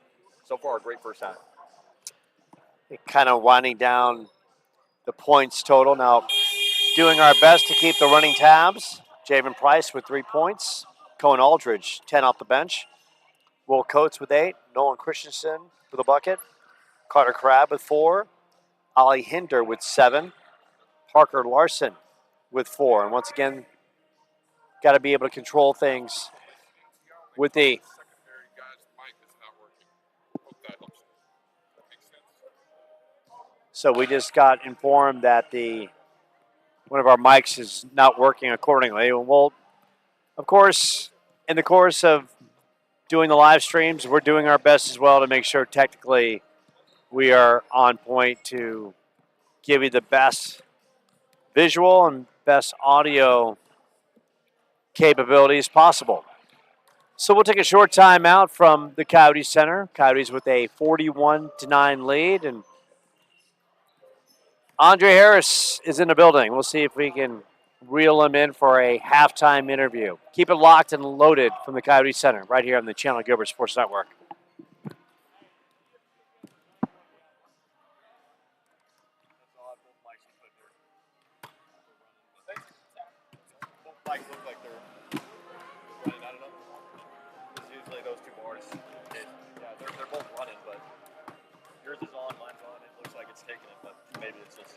Speaker 1: so far a great first half.
Speaker 2: Kind of winding down the points total. Now, doing our best to keep the running tabs. Javen Price with 3 points. Cohen Aldridge, 10 off the bench. Will Coates with 8. Nolan Christensen with a bucket. Carter Crabb with 4. Ollie Hinder with 7. Parker Larson with 4. And once again, got to be able to control things with the So we just got informed that one of our mics is not working accordingly. And we'll, of course, in the course of doing the live streams, we're doing our best as well to make sure technically we are on point to give you the best visual and best audio capabilities possible. So we'll take a short time out from the Coyote Center. Coyotes with a 41-9 lead, and Andre Harris is in the building. We'll see if we can reel him in for a halftime interview. Keep it locked and loaded from the Coyote Center right here on the Chandler-Gilbert Sports Network.
Speaker 1: Both mics look like they're running. I don't know. Because usually those two bars, they're both running, but yours is on, mine's on. It looks like it's taking it, but maybe it's just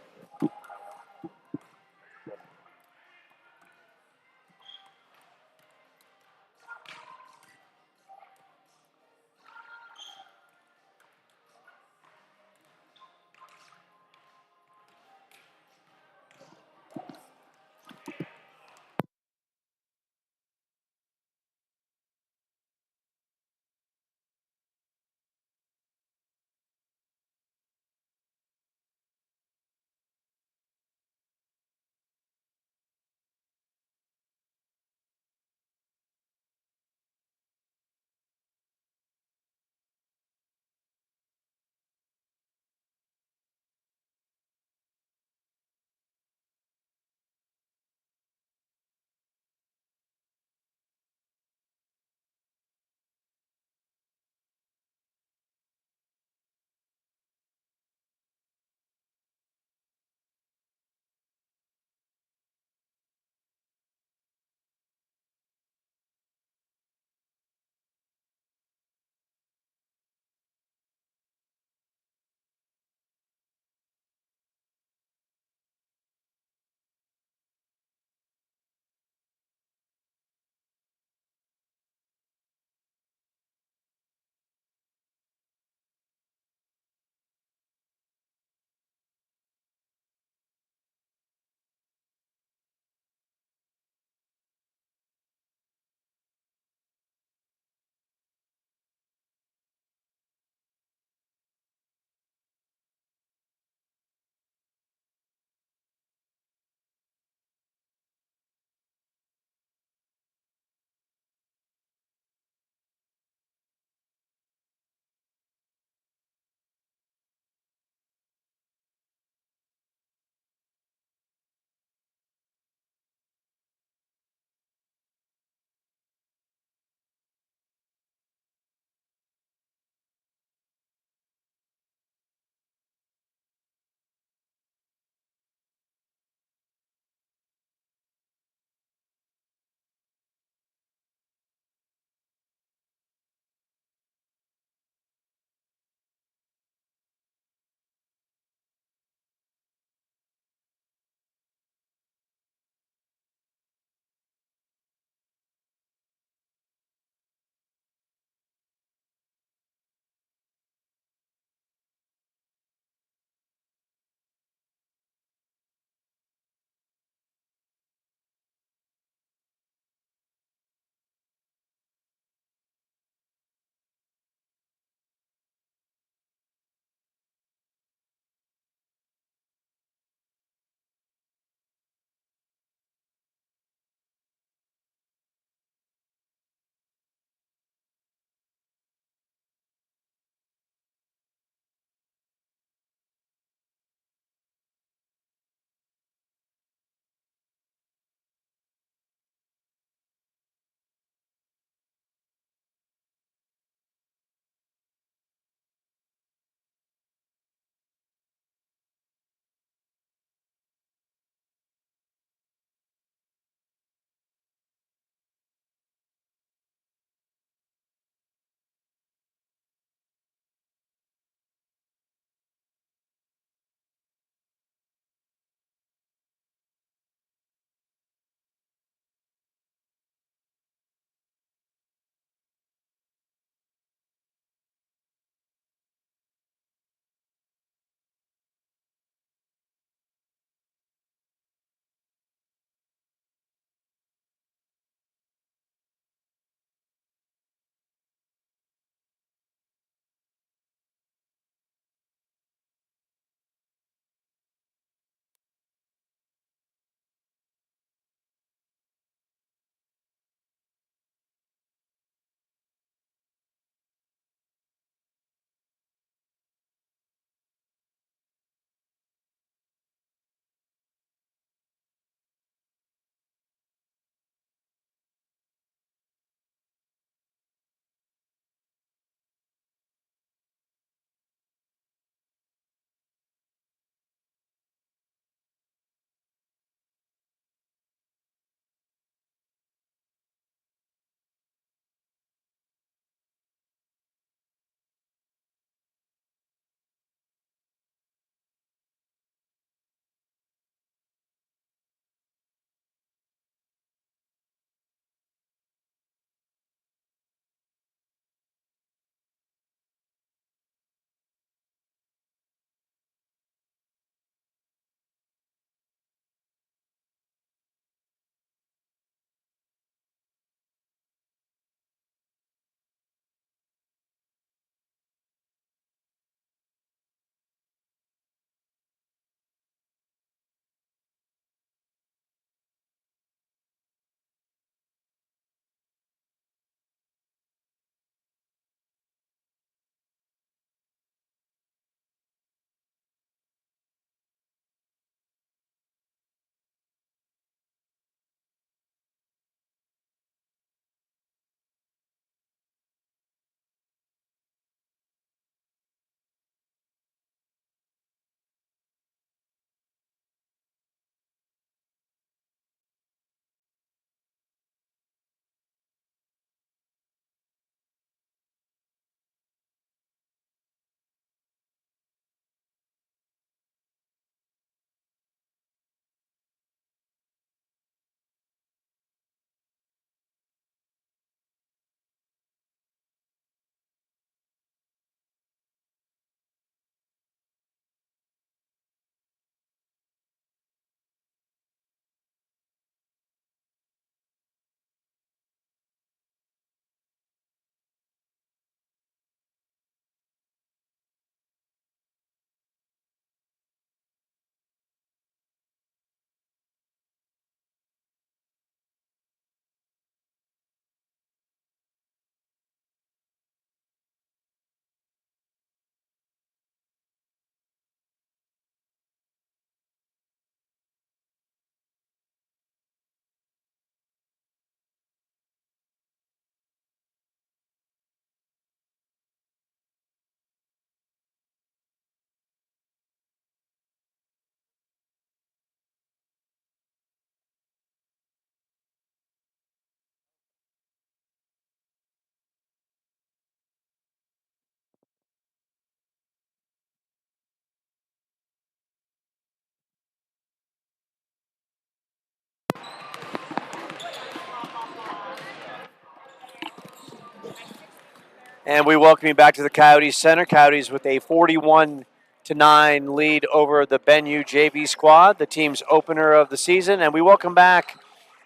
Speaker 2: And we welcome you back to the Coyotes Center. Coyotes with a 41-9 lead over the Benue JV squad, the team's opener of the season. And we welcome back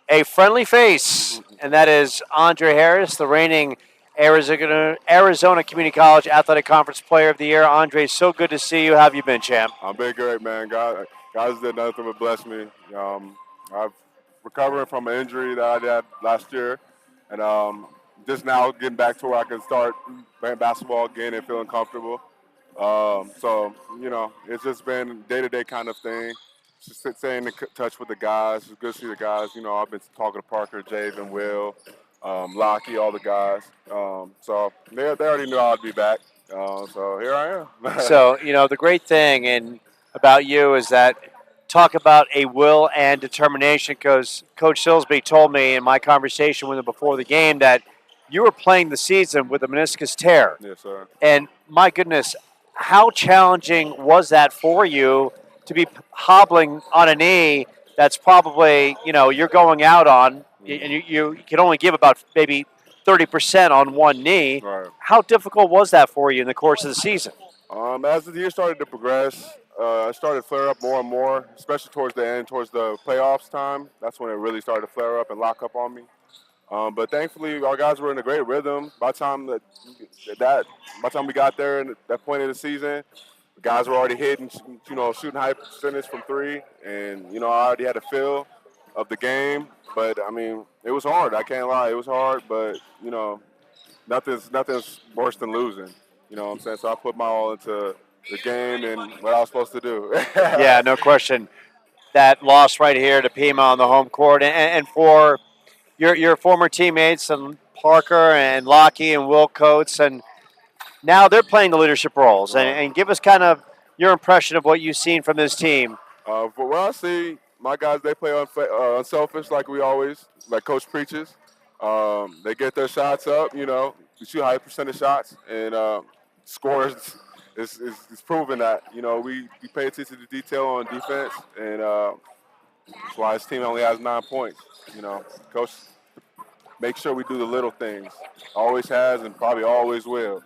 Speaker 2: a friendly face, and that is Andre Harris, the reigning Arizona Community College Athletic Conference Player of the Year. Andre, so good to see you. How have you been, champ?
Speaker 3: I've been great, man. Guys did nothing but bless me. I've recovering from an injury that I had last year, and just now getting back to where I can start playing basketball again and feeling comfortable. So, it's just been a day-to-day kind of thing. Just staying in touch with the guys. It's good to see the guys. I've been talking to Parker, Jave, and Will, Lockie, all the guys. So they already knew I'd be back. So here I am.
Speaker 2: So, the great thing about you is that talk about a will and determination, because Coach Silsby told me in my conversation with him before the game that you were playing the season with a meniscus tear.
Speaker 3: Yes, sir.
Speaker 2: And my goodness, how challenging was that for you to be hobbling on a knee that's probably, you're going out on, and you can only give about maybe 30% on one knee.
Speaker 3: Right.
Speaker 2: How difficult was that for you in the course of the season?
Speaker 3: As the year started to progress, I started to flare up more and more, especially towards the end, towards the playoffs time. That's when it really started to flare up and lock up on me. But thankfully, our guys were in a great rhythm. By the time we got there at that point of the season, the guys were already hitting, shooting high percentage from three, and I already had a feel of the game. But I mean, it was hard. I can't lie, it was hard. But nothing's worse than losing. You know what I'm saying? So I put my all into the game and what I was supposed to do.
Speaker 2: Yeah, no question. That loss right here to Pima on the home court, and for your former teammates and Parker and Lockie and Will Coates, and now they're playing the leadership roles. And give us kind of your impression of what you've seen from this team.
Speaker 3: For what I see, my guys, they play unselfish like Coach preaches. They get their shots up, we shoot high percentage shots, and scores is proving that. We pay attention to detail on defense, and that's why his team only has 9 points. Coach makes sure we do the little things. Always has and probably always will.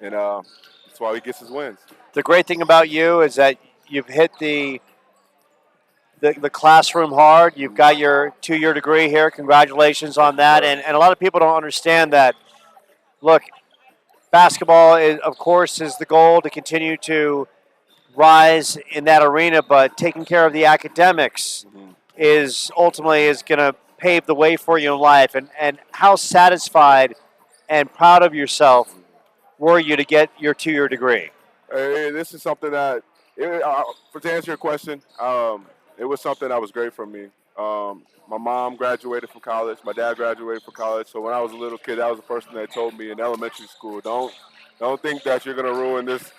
Speaker 3: And that's why he gets his wins.
Speaker 2: The great thing about you is that you've hit the classroom hard. You've got your 2-year degree here. Congratulations on that. And a lot of people don't understand that. Look, basketball, of course, is the goal to continue to rise in that arena, but taking care of the academics is ultimately going to pave the way for you in life. And how satisfied and proud of yourself were you to get your 2-year degree?
Speaker 3: This is something that, to answer your question, it was something that was great for me. My mom graduated from college. My dad graduated from college. So when I was a little kid, that was the first thing they told me in elementary school. Don't think that you're going to ruin this,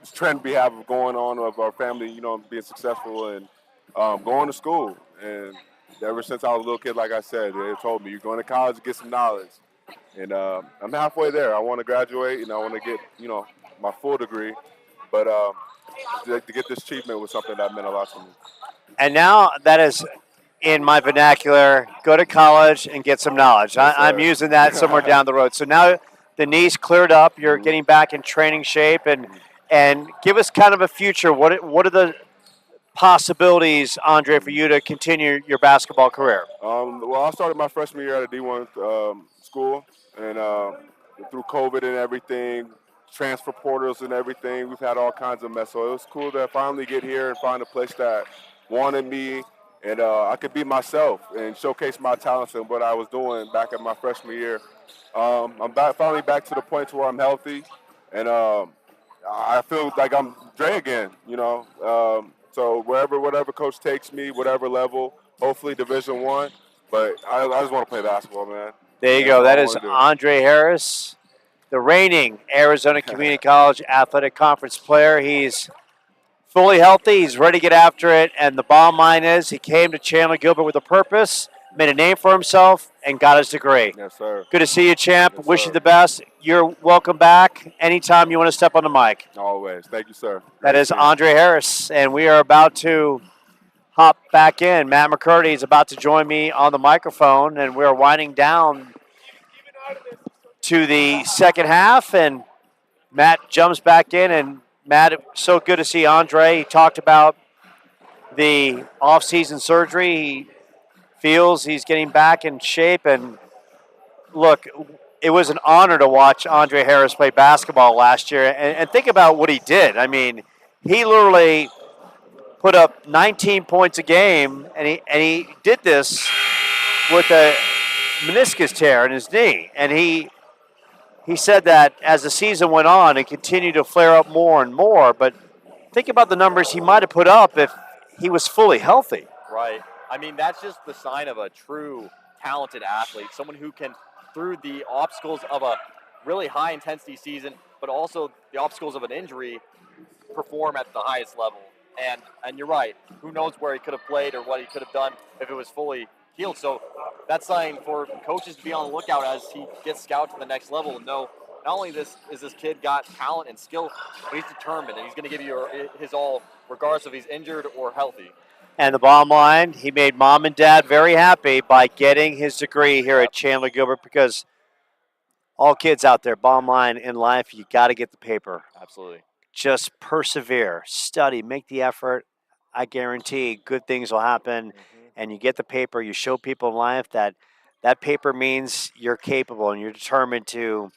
Speaker 3: this trend we have going on of our family, being successful and going to school. And ever since I was a little kid, like I said, they told me, you're going to college to get some knowledge. And I'm halfway there. I want to graduate, and I want to get, my full degree. But to get this achievement was something that meant a lot to me. And
Speaker 2: now that is, in my vernacular, go to college and get some knowledge.
Speaker 3: Yes,
Speaker 2: I'm using that somewhere down the road. So now the knee's cleared up. You're getting back in training shape. And give us kind of a future. What are the possibilities, Andre, for you to continue your basketball career?
Speaker 3: Well, I started my freshman year at a D1 school. And through COVID and everything, transfer portals and everything, we've had all kinds of mess. So it was cool to finally get here and find a place that wanted me, and I could be myself and showcase my talents and what I was doing back in my freshman year. I'm finally back to the point where I'm healthy, and I feel like I'm Dre again, So whatever coach takes me, whatever level, hopefully Division I, but I just want to play basketball, man.
Speaker 2: There you go. That is Andre Harris, the reigning Arizona Community College Athletic Conference player. He's fully healthy. He's ready to get after it. And the bottom line is he came to Chandler-Gilbert with a purpose, made a name for himself, and got his degree.
Speaker 3: Yes, sir.
Speaker 2: Good to see you, champ.
Speaker 3: Yes,
Speaker 2: Wish
Speaker 3: sir.
Speaker 2: you the best. You're welcome back anytime you want to step on the mic.
Speaker 3: Always. Thank you, sir.
Speaker 2: That is Andre Harris, and we are about to hop back in. Matt McCurdy is about to join me on the microphone, and we're winding down to the second half, and Matt jumps back in. And Matt, so good to see Andre. He talked about the off-season surgery. He feels he's getting back in shape. And look, it was an honor to watch Andre Harris play basketball last year. And think about what he did. I mean, he literally put up 19 points a game, and he did this with a meniscus tear in his knee. And he said that as the season went on, it continued to flare up more and more. But think about the numbers he might have put up if he was fully healthy.
Speaker 1: Right. I mean, that's just the sign of a true talented athlete, someone who can, through the obstacles of a really high-intensity season, but also the obstacles of an injury, perform at the highest level. And you're right. Who knows where he could have played or what he could have done if it was fully healed. So that's something for coaches to be on the lookout as he gets scouted to the next level and know not only this kid got talent and skill, but he's determined and he's going to give you his all regardless if he's injured or healthy.
Speaker 2: And the bottom line, he made mom and dad very happy by getting his degree here at Chandler-Gilbert, because all kids out there, bottom line in life, you got to get the paper.
Speaker 1: Absolutely.
Speaker 2: Just persevere, study, make the effort. I guarantee good things will happen. And you get the paper. You show people in life that that paper means you're capable and you're determined to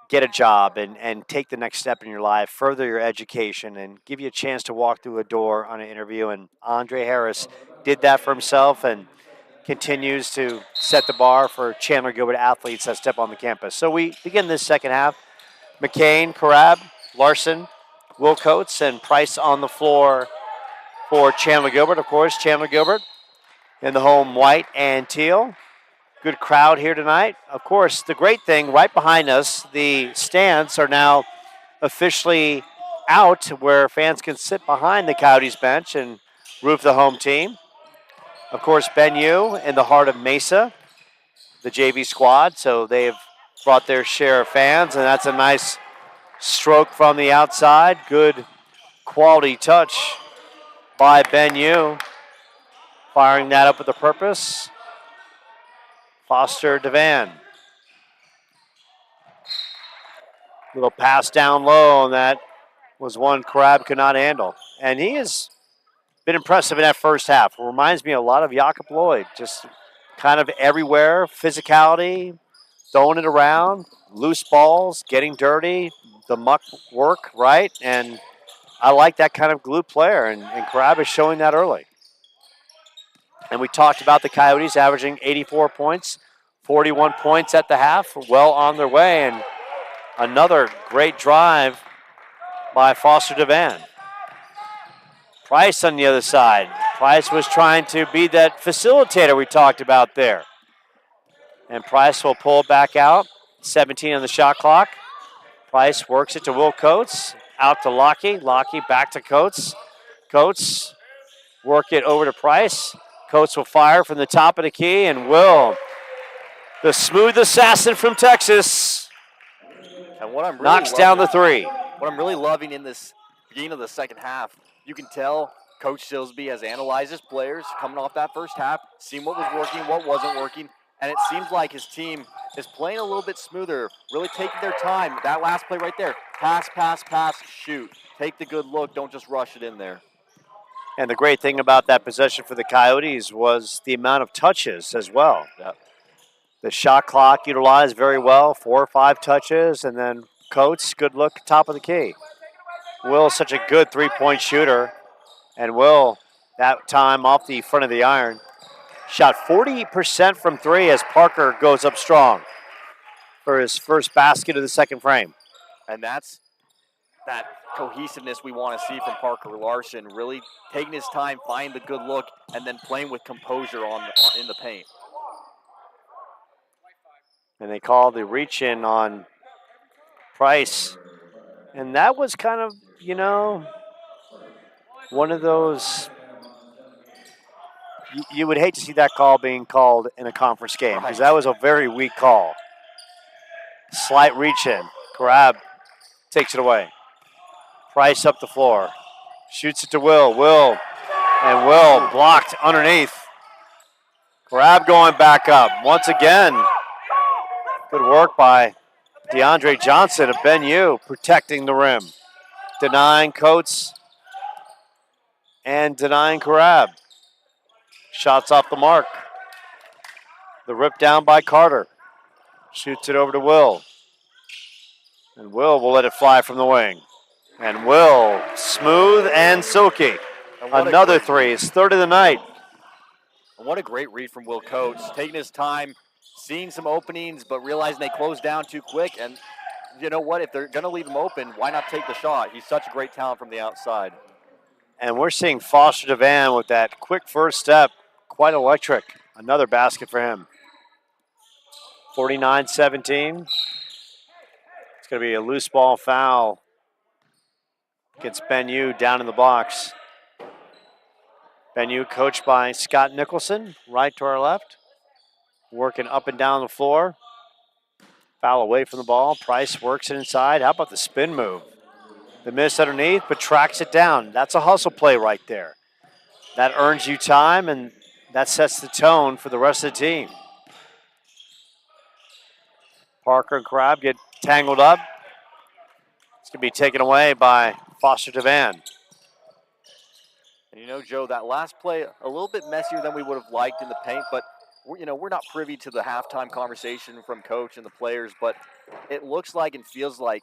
Speaker 2: get a job and take the next step in your life, further your education, and give you a chance to walk through a door on an interview. And Andre Harris did that for himself and continues to set the bar for Chandler-Gilbert athletes that step on the campus. So we begin this second half. McCain, Carab, Larson, Wilcoats, and Price on the floor for Chandler-Gilbert. Of course, Chandler-Gilbert in the home white and teal. Good crowd here tonight. Of course, the great thing right behind us, the stands are now officially out where fans can sit behind the Coyotes bench and root for the home team. Of course, Ben U in the heart of Mesa, the JV squad, so they've brought their share of fans, and that's a nice stroke from the outside. Good quality touch by Ben U, firing that up with a purpose. Foster Devan. Little pass down low, and that was one Carab could not handle. And he has been impressive in that first half. It reminds me a lot of Jakob Lloyd, just kind of everywhere, physicality, throwing it around, loose balls, getting dirty, the muck work, right? And I like that kind of glue player, and Carab is showing that early. And we talked about the Coyotes averaging 84 points, 41 points at the half, well on their way, and another great drive by Foster Devan. Price on the other side. Price was trying to be that facilitator we talked about there. And Price will pull back out, 17 on the shot clock. Price works it to Will Coates, out to Lockie. Lockie back to Coates. Coates work it over to Price. Coates will fire from the top of the key, and Will, the smooth assassin from Texas,
Speaker 1: and what I'm really
Speaker 2: knocks down the three.
Speaker 1: What I'm really loving in this beginning of the second half, you can tell Coach Silsby has analyzed his players coming off that first half, seen what was working, what wasn't working, and it seems like his team is playing a little bit smoother, really taking their time. That last play right there, pass, pass, pass, shoot. Take the good look, don't just rush it in there.
Speaker 2: And the great thing about that possession for the Coyotes was the amount of touches as well.
Speaker 1: Yep.
Speaker 2: The shot clock utilized very well, 4 or 5 touches, and then Coates, good look, top of the key. Will's such a good three-point shooter, and Will, that time off the front of the iron, shot 40% from three as Parker goes up strong for his first basket of the second frame.
Speaker 1: And that's that cohesiveness we want to see from Parker Larson, really taking his time, finding the good look, and then playing with composure in the paint.
Speaker 2: And they call the reach in on Price. And that was kind of, one of those, you would hate to see that call being called in a conference game, because that was a very weak call. Slight reach in. Carab takes it away. Price up the floor. Shoots it to Will. Will blocked underneath. Carab going back up. Once again, Good work by DeAndre Johnson of Benue, protecting the rim. Denying Coates and denying Karab. Shots off the mark. The rip down by Carter. Shoots it over to Will. And Will let it fly from the wing. And Will, smooth and silky. Another three, his third of the night.
Speaker 1: And what a great read from Will Coates, taking his time, seeing some openings, but realizing they closed down too quick. And you know what? If they're going to leave him open, why not take the shot? He's such a great talent from the outside.
Speaker 2: And we're seeing Foster Devan with that quick first step. Quite electric. Another basket for him. 49-17. It's going to be a loose ball foul against Benue down in the box. Benue coached by Scott Nicholson, right to our left. Working up and down the floor. Foul away from the ball. Price works it inside. How about the spin move? The miss underneath, but tracks it down. That's a hustle play right there. That earns you time, and that sets the tone for the rest of the team. Parker and Crab get tangled up. It's going to be taken away by Foster Devan.
Speaker 1: And you know, Joe, that last play, a little bit messier than we would have liked in the paint, but we're not privy to the halftime conversation from coach and the players, but it looks like and feels like,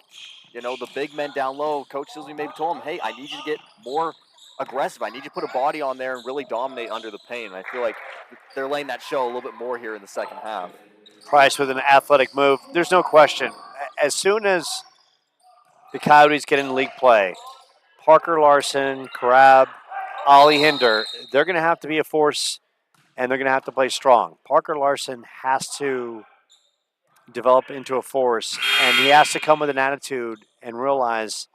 Speaker 1: the big men down low, Coach Silsby maybe told him, hey, I need you to get more aggressive. I need you to put a body on there and really dominate under the paint. And I feel like they're laying that show a little bit more here in the second half.
Speaker 2: Price with an athletic move. There's no question. As soon as the Coyotes get in league play, Parker Larson, Karab, Ollie Hinder, they're going to have to be a force, and they're going to have to play strong. Parker Larson has to develop into a force, and he has to come with an attitude and realize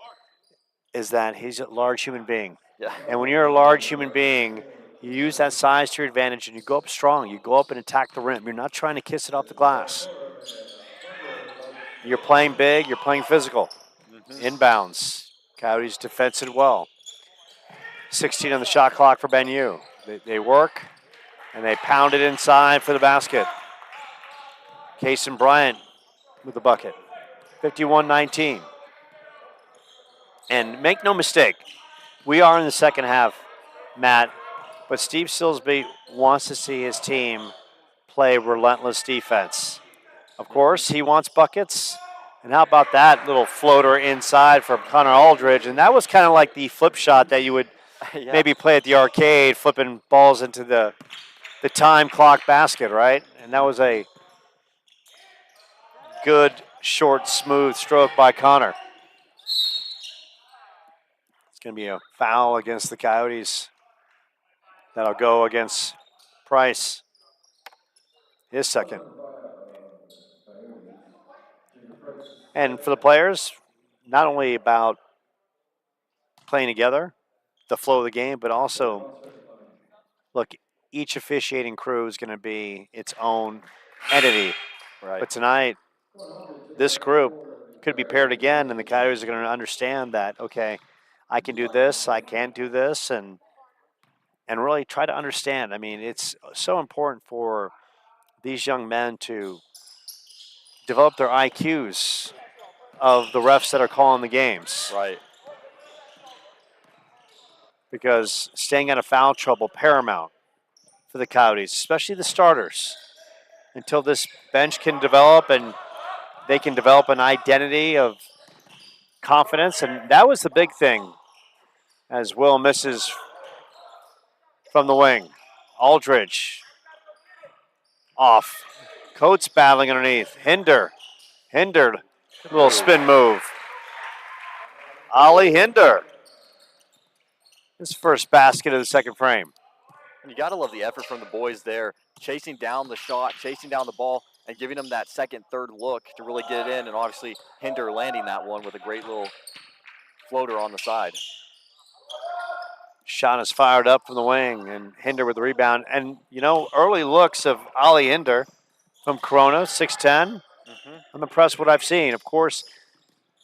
Speaker 2: is that he's a large human being.
Speaker 1: Yeah.
Speaker 2: And when you're a large human being, you use that size to your advantage, and you go up strong. You go up and attack the rim. You're not trying to kiss it off the glass. You're playing big. You're playing physical. Inbounds. Coyotes defended well. 16 on the shot clock for Benue. They work, and they pound it inside for the basket. Kason Bryant with the bucket. 51-19. And make no mistake, we are in the second half, Matt, but Steve Silsby wants to see his team play relentless defense. Of course, he wants buckets. And how about that little floater inside from Connor Aldridge? And that was kind of like the flip shot that you would maybe play at the arcade, flipping balls into the time clock basket, right? And that was a good, short, smooth stroke by Connor. It's going to be a foul against the Coyotes. That'll go against Price. His second. And for the players, not only about playing together, the flow of the game, but also, look, each officiating crew is going to be its own entity.
Speaker 1: Right.
Speaker 2: But tonight, this group could be paired again, and the Coyotes are going to understand that, okay, I can do this, I can't do this, and really try to understand. I mean, it's so important for these young men to develop their IQs of the refs that are calling the games.
Speaker 1: Right.
Speaker 2: Because staying out of foul trouble, paramount for the Coyotes, especially the starters, until this bench can develop and they can develop an identity of confidence. And that was the big thing as Will misses from the wing. Aldridge off. Coates battling underneath. Hinder. Little spin move. Ollie Hinder. His first basket of the second frame.
Speaker 1: And you got to love the effort from the boys there, chasing down the shot, chasing down the ball, and giving them that second, third look to really get it in. And obviously, Hinder landing that one with a great little floater on the side.
Speaker 2: Shot is fired up from the wing, and Hinder with the rebound. And, early looks of Ollie Hinder from Corona, 6'10". I'm impressed with what I've seen. Of course,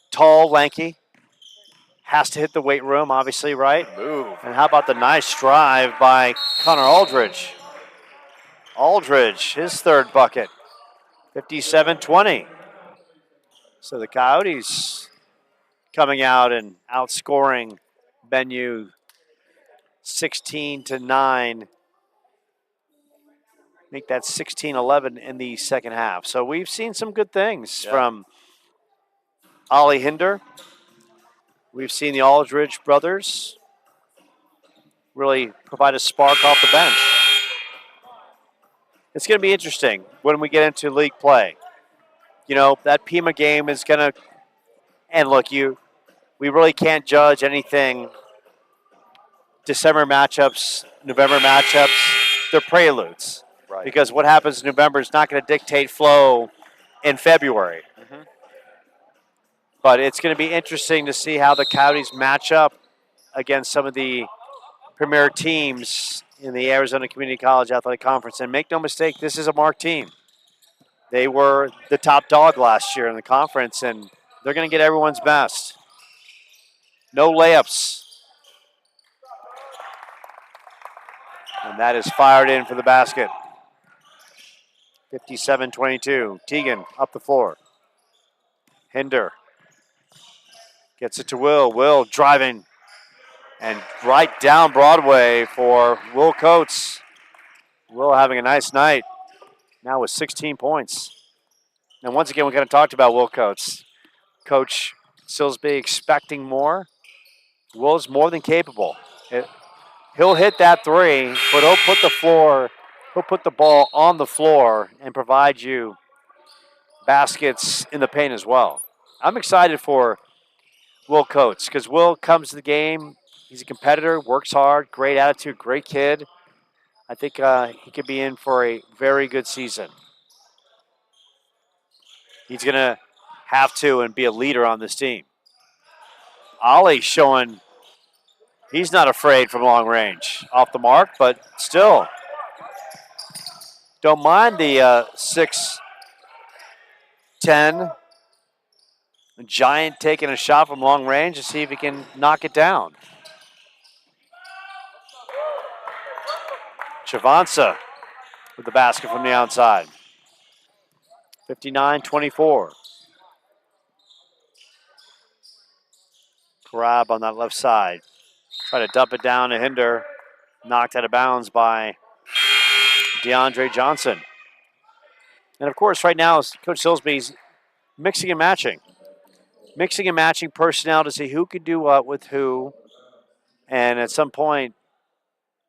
Speaker 2: tall, lanky. Has to hit the weight room, obviously, right?
Speaker 1: Move.
Speaker 2: And how about the nice drive by Connor Aldridge? Aldridge, his third bucket. 57-20. So the Coyotes coming out and outscoring Benue 16-9. Make that 16-11 in the second half. So we've seen some good things from Ollie Hinder. We've seen the Aldridge brothers really provide a spark off the bench. It's going to be interesting when we get into league play. You know, that Pima game is going to, and look, we really can't judge anything. December matchups, November matchups, they're preludes.
Speaker 1: Right.
Speaker 2: Because what happens in November is not going to dictate flow in February.
Speaker 1: Mm-hmm.
Speaker 2: But it's going to be interesting to see how the Coyotes match up against some of the premier teams in the Arizona Community College Athletic Conference. And make no mistake, this is a marked team. They were the top dog last year in the conference, and they're going to get everyone's best. No layups. And that is fired in for the basket. 57-22. Teagan up the floor. Hinder gets it to Will. Will driving and right down Broadway for Will Coates. Will having a nice night. Now with 16 points. And once again, we kind of talked about Will Coates. Coach Silsby expecting more. Will's more than capable. He'll hit that three, but he'll put the ball on the floor and provide you baskets in the paint as well. I'm excited for Will Coates because Will comes to the game. He's a competitor, works hard, great attitude, great kid. I think he could be in for a very good season. He's going to have to and be a leader on this team. Ollie showing he's not afraid from long range. Off the mark, but still. Don't mind the 6'10" giant taking a shot from long range to see if he can knock it down. Chavanza with the basket from the outside. 59-24. Karab on that left side. Try to dump it down to Hinder. Knocked out of bounds by DeAndre Johnson. And of course, right now, Coach Silsby's mixing and matching. Mixing and matching personnel to see who can do what with who. And at some point,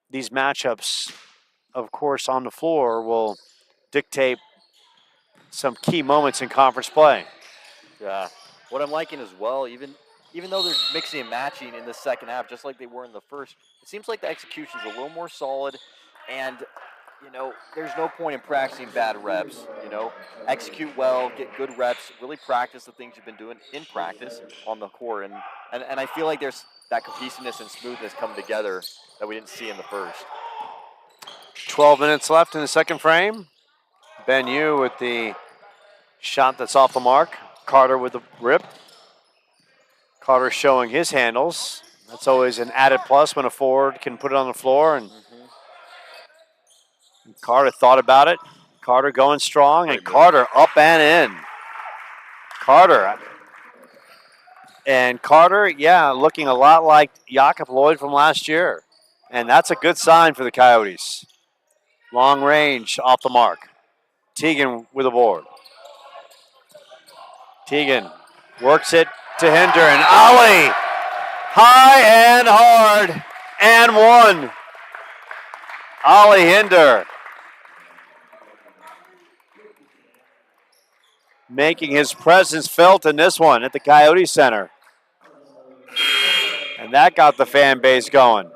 Speaker 2: these matchups, of course, on the floor will dictate some key moments in conference play.
Speaker 1: Yeah. What I'm liking as well, even though they're mixing and matching in the second half, just like they were in the first, it seems like the execution is a little more solid. And, you know, there's no point in practicing bad reps. You know, execute well, get good reps, really practice the things you've been doing in practice on the court. And I feel like there's that cohesiveness and smoothness come together that we didn't see in the first.
Speaker 2: 12 minutes left in the second frame. Benue with the shot that's off the mark. Carter with the rip. Carter showing his handles. That's always an added plus when a forward can put it on the floor. And Carter thought about it. Carter going strong, and Carter up and in. Carter, yeah, looking a lot like Jakob Lloyd from last year. And that's a good sign for the Coyotes. Long range off the mark. Teagan with a board. Teagan works it to Hinder, and Ollie high and hard and one. Ollie Hinder making his presence felt in this one at the Coyote Center. And that got the fan base going.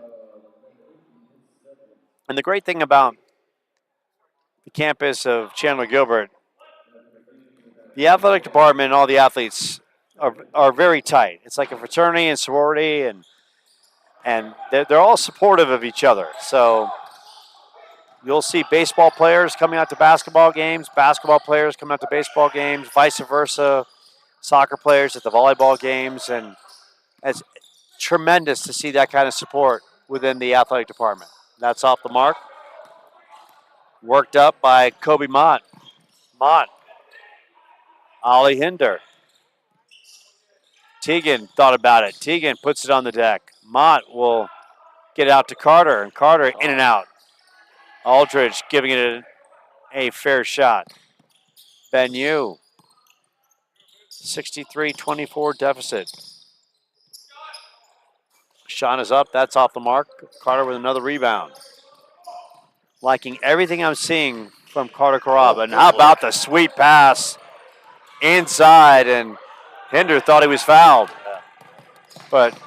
Speaker 2: And the great thing about the campus of Chandler-Gilbert, the athletic department and all the athletes are very tight. It's like a fraternity and sorority, and they're all supportive of each other. So you'll see baseball players coming out to basketball games, basketball players coming out to baseball games, vice versa, soccer players at the volleyball games, and it's tremendous to see that kind of support within the athletic department. That's off the mark. Worked up by Kobe Mott. Mott Ollie Hinder. Teagan thought about it. Teagan puts it on the deck. Mott will get it out to Carter, and Carter in and out. Aldridge giving it a fair shot. Benyu, 63-24 deficit. Shot is up. That's off the mark. Carter with another rebound. Liking everything I'm seeing from Carter Caraba. And how about the sweet pass inside? And Hinder thought he was fouled. But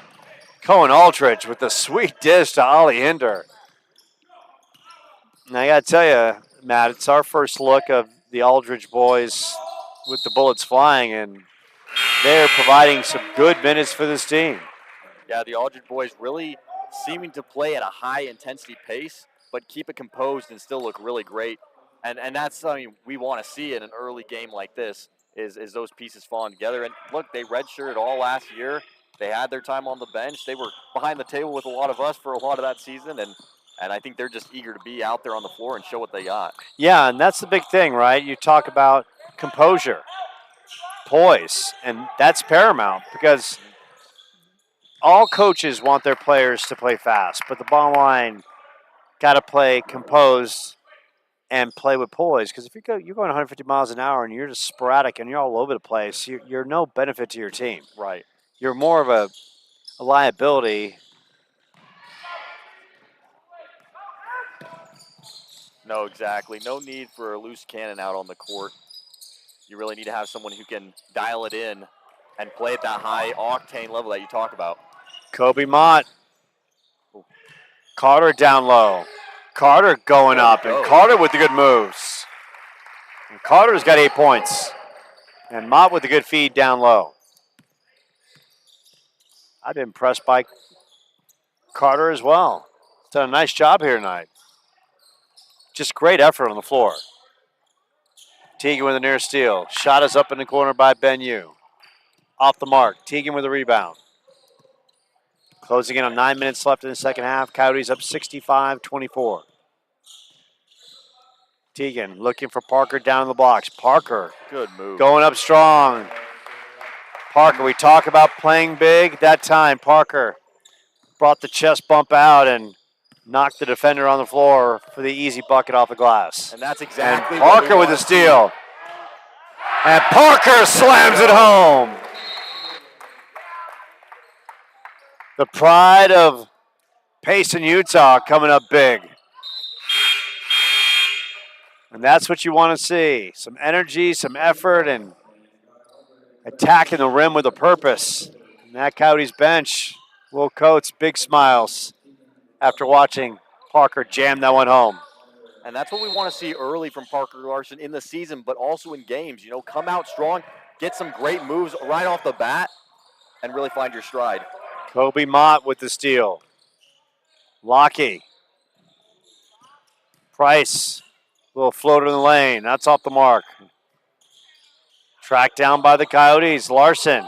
Speaker 2: Cohen Aldridge with the sweet dish to Ollie Hinder. And I got to tell you, Matt, it's our first look of the Aldridge boys with the bullets flying, and they're providing some good minutes for this team.
Speaker 1: Yeah, the Aldridge boys really seeming to play at a high-intensity pace, but keep it composed and still look really great. And that's something we want to see in an early game like this, is those pieces falling together. And look, they redshirted all last year. They had their time on the bench. They were behind the table with a lot of us for a lot of that season, and I think they're just eager to be out there on the floor and show what they got.
Speaker 2: Yeah, and that's the big thing, right? You talk about composure, poise, and that's paramount because all coaches want their players to play fast, but the bottom line, got to play composed and play with poise. Because if you're going 150 miles an hour and you're just sporadic and you're all over the place, you're no benefit to your team.
Speaker 1: Right.
Speaker 2: You're more of a liability.
Speaker 1: No, exactly. No need for a loose cannon out on the court. You really need to have someone who can dial it in and play at that high octane level that you talk about.
Speaker 2: Kobe Mott. Carter down low. Carter going up, and Carter with the good moves. And Carter's got 8 points. And Mott with the good feed down low. I've been impressed by Carter as well. He's done a nice job here tonight. Just great effort on the floor. Teagan with a near steal. Shot is up in the corner by Benyu. Off the mark. Teagan with a rebound. Closing in on 9 minutes left in the second half. Coyotes up 65-24. Teagan looking for Parker down in the blocks. Parker.
Speaker 1: Good move.
Speaker 2: Going up strong. Parker, we talk about playing big. That time, Parker brought the chest bump out and knocked the defender on the floor for the easy bucket off the glass.
Speaker 1: And that's exactly
Speaker 2: and Parker with the steal. And Parker slams it home. The pride of Payson, Utah coming up big. And that's what you want to see. Some energy, some effort, and attacking the rim with a purpose. And that Coyotes bench, Will Coates, big smiles after watching Parker jam that one home.
Speaker 1: And that's what we want to see early from Parker Larson in the season, but also in games. You know, come out strong, get some great moves right off the bat, and really find your stride.
Speaker 2: Kobe Mott with the steal. Lockie. Price. Little floater in the lane. That's off the mark. Tracked down by the Coyotes. Larson.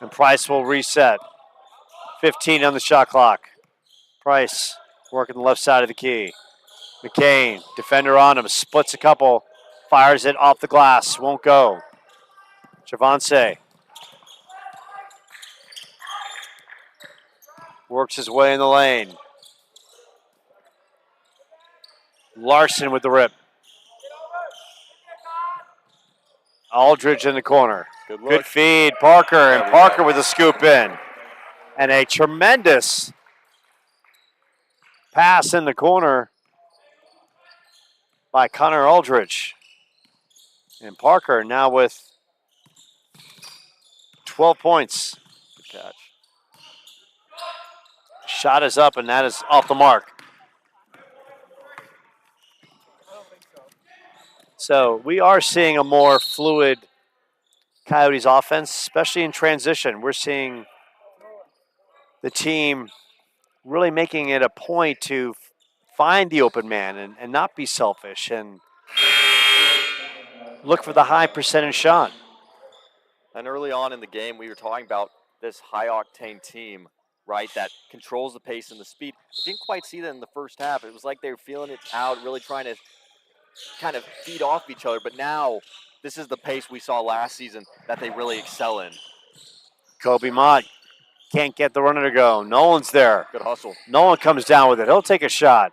Speaker 2: And Price will reset. 15 on the shot clock. Price working the left side of the key. McCain, defender on him, splits a couple, fires it off the glass, won't go. Javonce works his way in the lane. Larson with the rip. Aldridge in the corner. Good feed, Parker, and Parker with a scoop in. And a tremendous pass in the corner by Connor Aldridge. And Parker now with 12 points.
Speaker 1: Good catch.
Speaker 2: Shot is up, and that is off the mark. So we are seeing a more fluid Coyotes offense, especially in transition. We're seeing the team really making it a point to find the open man and not be selfish and look for the high percentage shot.
Speaker 1: And early on in the game, we were talking about this high-octane team, right, that controls the pace and the speed. We didn't quite see that in the first half. It was like they were feeling it out, really trying to kind of feed off each other. But now this is the pace we saw last season that they really excel in.
Speaker 2: Kobe Mott can't get the runner to go. Nolan's there.
Speaker 1: Good hustle.
Speaker 2: Nolan comes down with it. He'll take a shot.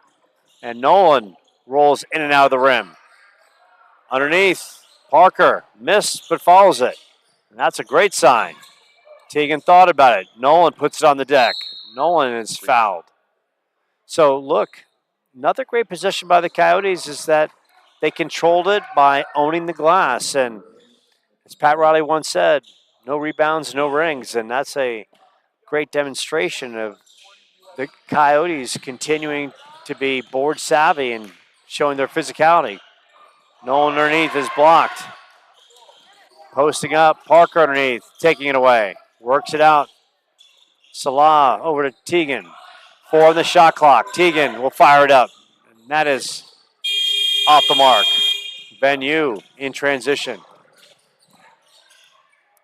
Speaker 2: And Nolan rolls in and out of the rim. Underneath, Parker missed but follows it. And that's a great sign. Teagan thought about it. Nolan puts it on the deck. Nolan is fouled. So look, another great position by the Coyotes is that they controlled it by owning the glass. And as Pat Riley once said, no rebounds, no rings. And that's a great demonstration of the Coyotes continuing to be board savvy and showing their physicality. Nolan underneath is blocked. Posting up, Parker underneath, taking it away. Works it out. Salah over to Teagan. 4 on the shot clock. Teagan will fire it up. And that is off the mark. Ben Yu in transition.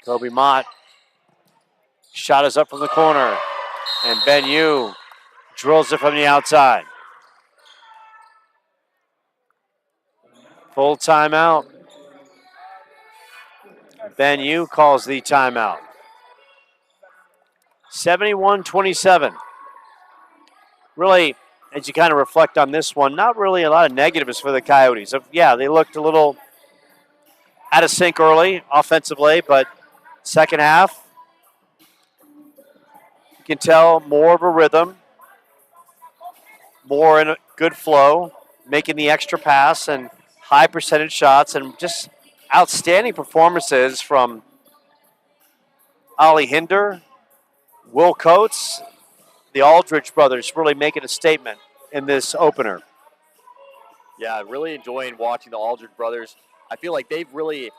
Speaker 2: Kobe Mott. Shot is up from the corner. And Ben Yu drills it from the outside. Full timeout. Ben Yu calls the timeout. 71-27. Really, as you kind of reflect on this one, not really a lot of negatives for the Coyotes. Yeah, they looked a little out of sync early offensively, but second half, you can tell more of a rhythm, more in a good flow, making the extra pass and high percentage shots, and just outstanding performances from Ollie Hinder, Will Coates, the Aldridge brothers really making a statement in this opener.
Speaker 1: Yeah, really enjoying watching the Aldridge brothers. I feel like they've really,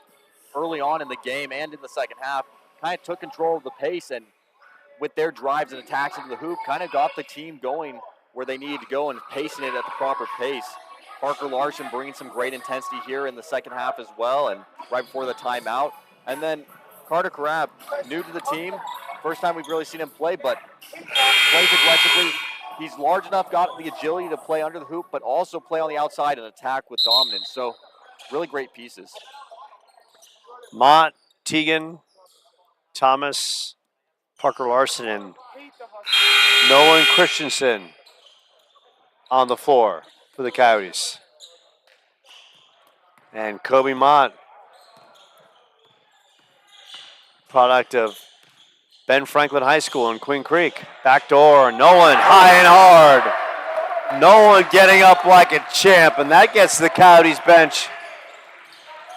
Speaker 1: early on in the game and in the second half, kind of took control of the pace, and with their drives and attacks into the hoop, kind of got the team going where they needed to go and pacing it at the proper pace. Parker Larson bringing some great intensity here in the second half as well, and right before the timeout. And then Carter Carab, new to the team, first time we've really seen him play, but plays aggressively. He's large enough, got the agility to play under the hoop, but also play on the outside and attack with dominance. So really great pieces.
Speaker 2: Mott, Teagan, Thomas, Parker Larson, and Nolan Christensen on the floor for the Coyotes. And Kobe Mott, product of Ben Franklin High School in Queen Creek. Backdoor, Nolan high and hard. Nolan getting up like a champ, and that gets the Coyotes bench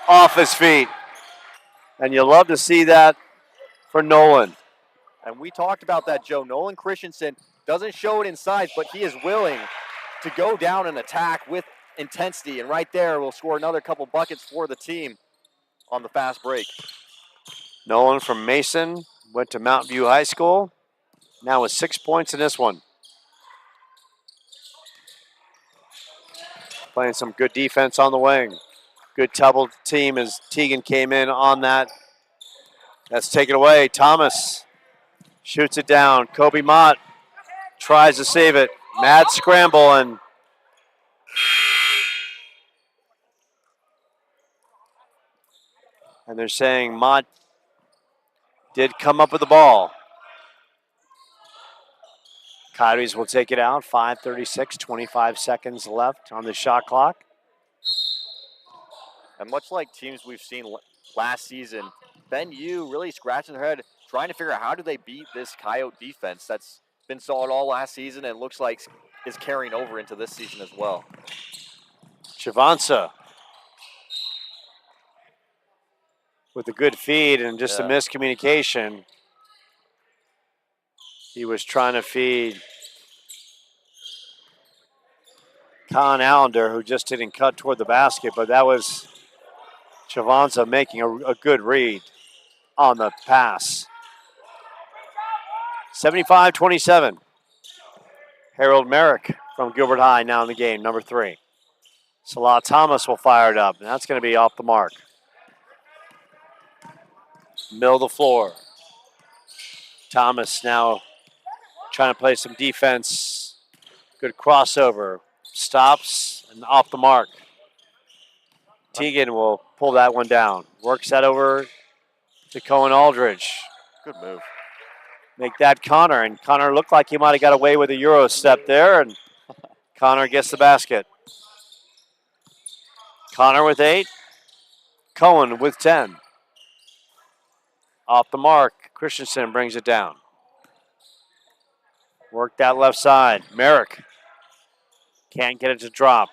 Speaker 2: off his feet. And you love to see that for Nolan.
Speaker 1: And we talked about that, Joe. Nolan Christensen doesn't show it in size, but he is willing to go down and attack with intensity. And right there, will score another couple buckets for the team on the fast break.
Speaker 2: Nolan from Mason, went to Mountain View High School. Now with 6 points in this one. Playing some good defense on the wing. Good double team as Teagan came in on that. That's taken away. Thomas shoots it down. Kobe Mott tries to save it. Mad scramble, and they're saying Mott did come up with the ball. Coyotes will take it out. 5:36, 25 seconds left on the shot clock.
Speaker 1: And much like teams we've seen last season, Ben Yu really scratching their head, trying to figure out how do they beat this Coyote defense that's been solid all last season and looks like is carrying over into this season as well.
Speaker 2: Chavanza with a good feed and just a miscommunication. He was trying to feed Con Allender, who just didn't cut toward the basket, but that was Chavanza making a good read on the pass. 75-27. Harold Merrick from Gilbert High now in the game, number 3. Salah Thomas will fire it up, and that's going to be off the mark. Middle of the floor. Thomas now trying to play some defense. Good crossover. Stops and off the mark. Teagan will pull that one down. Works that over to Cohen Aldridge.
Speaker 1: Good move.
Speaker 2: Make that Connor, and Connor looked like he might have got away with a Euro step there, and Connor gets the basket. Connor with 8, Cohen with 10. Off the mark, Christensen brings it down. Work that left side. Merrick can't get it to drop.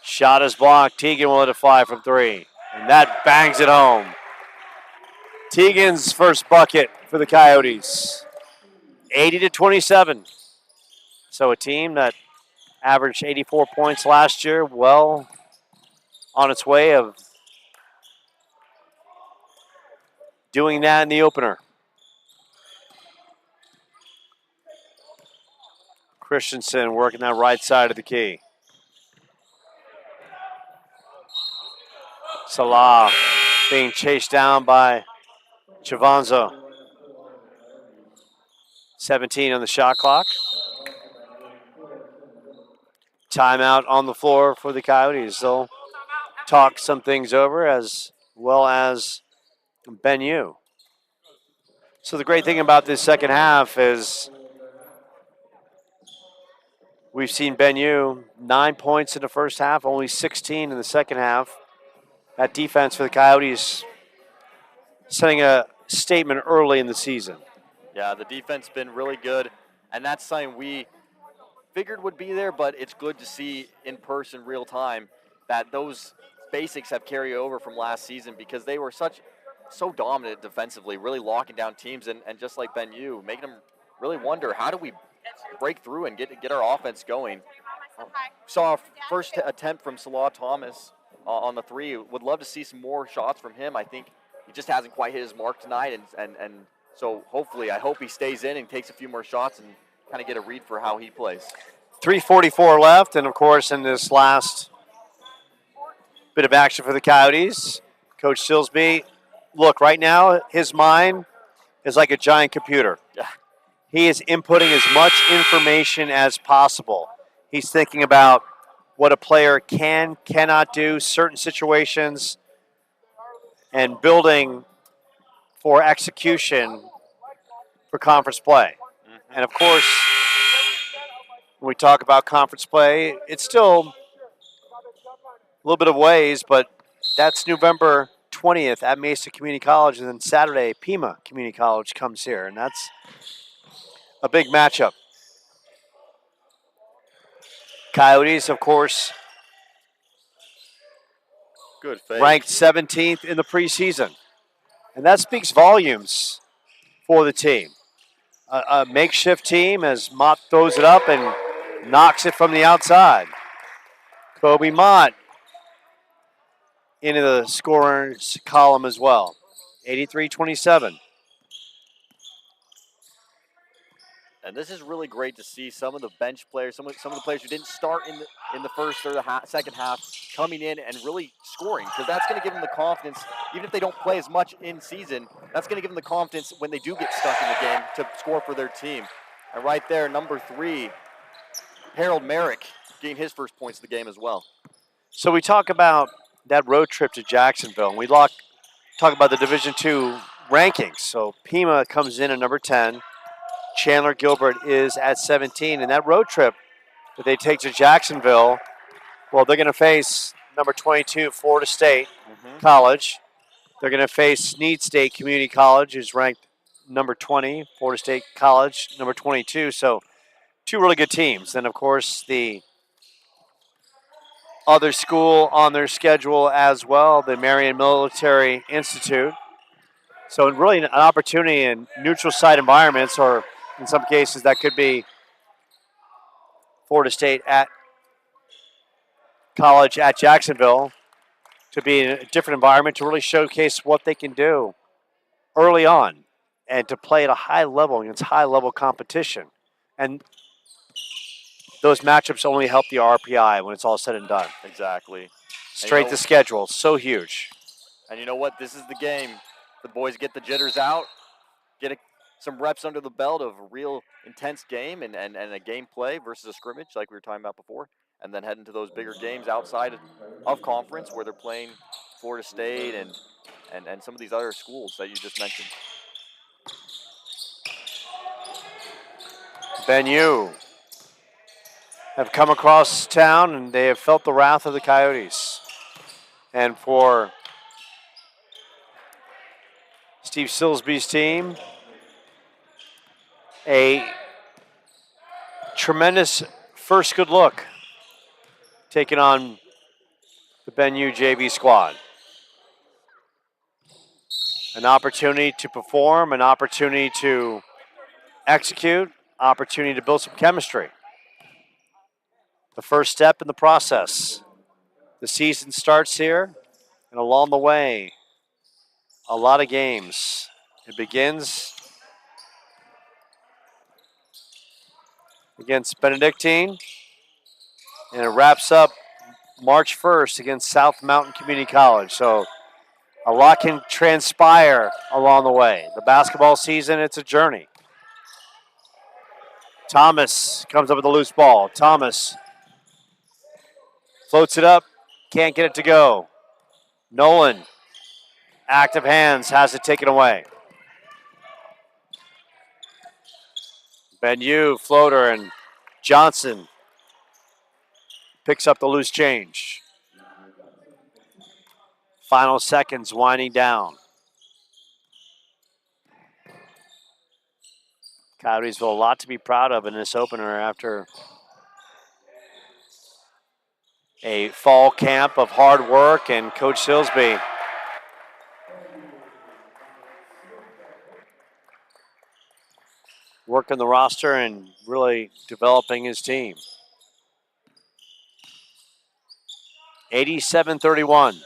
Speaker 2: Shot is blocked. Teagan will let it fly from 3, and that bangs it home. Teagan's first bucket for the Coyotes. 80-27. So a team that averaged 84 points last year, well on its way of doing that in the opener. Christensen working that right side of the key. Salah being chased down by Chavanzo. 17 on the shot clock. Timeout on the floor for the Coyotes. They'll talk some things over as well as Ben Yu. So the great thing about this second half is we've seen Ben Yu 9 points in the first half, only 16 in the second half. That defense for the Coyotes setting a statement early in the season.
Speaker 1: Yeah, the defense been really good, and that's something we figured would be there, but it's good to see in person, real time, that those basics have carried over from last season because they were so dominant defensively, really locking down teams, and just like Ben Yu, making them really wonder, how do we break through and get our offense going? Saw a first attempt from Salah Thomas on the 3. Would love to see some more shots from him. I think he just hasn't quite hit his mark tonight, and so hopefully, I hope he stays in and takes a few more shots and kind of get a read for how he plays.
Speaker 2: 3:44 left, and of course, in this last bit of action for the Coyotes, Coach Silsby, look, right now, his mind is like a giant computer.
Speaker 1: Yeah.
Speaker 2: He is inputting as much information as possible. He's thinking about what a player cannot do, certain situations, and building for execution for conference play.
Speaker 1: Mm-hmm.
Speaker 2: And of course, when we talk about conference play, it's still a little bit of ways, but that's November 20th at Mesa Community College, and then Saturday, Pima Community College comes here, and that's a big matchup. Coyotes, of course,
Speaker 1: Good fake.
Speaker 2: ranked 17th in the preseason, and that speaks volumes for the team. A makeshift team as Mott throws it up and knocks it from the outside. Kobe Mott into the scorer's column as well. 83-27.
Speaker 1: And this is really great to see some of the bench players, some of the players who didn't start in the first or the second half, coming in and really scoring, because that's going to give them the confidence, even if they don't play as much in season, that's going to give them the confidence when they do get stuck in the game to score for their team. And right there, number 3, Harold Merrick, getting his first points of the game as well.
Speaker 2: So we talk about that road trip to Jacksonville, and we talk about the Division II rankings. So Pima comes in at number 10. Chandler-Gilbert is at 17. And that road trip that they take to Jacksonville, well, they're going to face number 22, Florida State College. They're going to face Snead State Community College, who's ranked number 20, Florida State College, number 22. So 2 really good teams. And, of course, the other school on their schedule as well, the Marion Military Institute. So really an opportunity in neutral site environments, or in some cases that could be Florida State at college at Jacksonville, to be in a different environment to really showcase what they can do early on and to play at a high level against high-level competition. And those matchups only help the RPI when it's all said and done.
Speaker 1: Exactly.
Speaker 2: Straight to schedule, so huge.
Speaker 1: And you know what? This is the game. The boys get the jitters out, get some reps under the belt of a real intense game and a game play versus a scrimmage like we were talking about before. and then head into those bigger games outside of conference where they're playing Florida State and some of these other schools that you just mentioned.
Speaker 2: Benue have come across town and they have felt the wrath of the Coyotes. And for Steve Silsby's team, a tremendous first good look taking on the Benue JV squad. An opportunity to perform, an opportunity to execute, opportunity to build some chemistry. The first step in the process. The season starts here, and along the way, a lot of games. It begins against Benedictine, and it wraps up March 1st against South Mountain Community College. So a lot can transpire along the way. The basketball season, it's a journey. Thomas comes up with a loose ball. Thomas floats it up, can't get it to go. Nolan, active hands, has it taken away. Benue, floater, and Johnson picks up the loose change. Final seconds winding down. Coyotes have a lot to be proud of in this opener after a fall camp of hard work, and Coach Silsby working the roster and really developing his team. 87-31.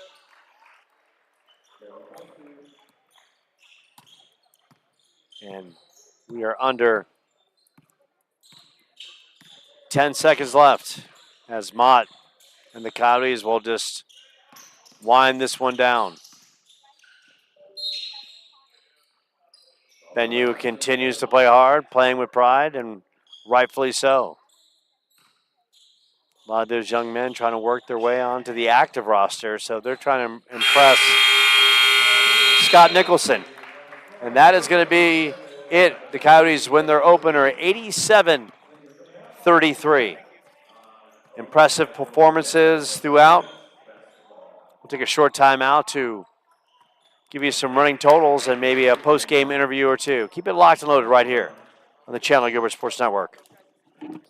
Speaker 2: And we are under 10 seconds left as Mott and the Coyotes will just wind this one down. Benue continues to play hard, playing with pride, and rightfully so. A lot of those young men trying to work their way onto the active roster, so they're trying to impress Scott Nicholson. And that is going to be it. The Coyotes win their opener 87-33. Impressive performances throughout. We'll take a short time out to give you some running totals and maybe a post-game interview or two. Keep it locked and loaded right here on the Chandler-Gilbert Sports Network.
Speaker 4: Thank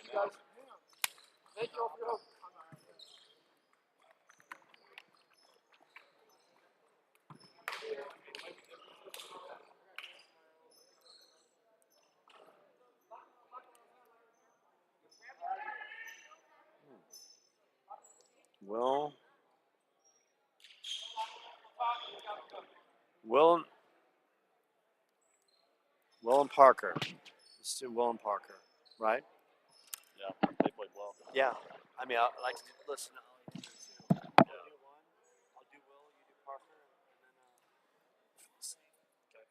Speaker 4: you, guys. Thank you all for your help.
Speaker 2: Will and Parker. Let's do Will and Parker, right?
Speaker 1: Yeah, they played well.
Speaker 2: Yeah. I mean, I like to listen to Ollie too. I'll do one. I'll do Will, you do Parker, and then we'll see. Okay.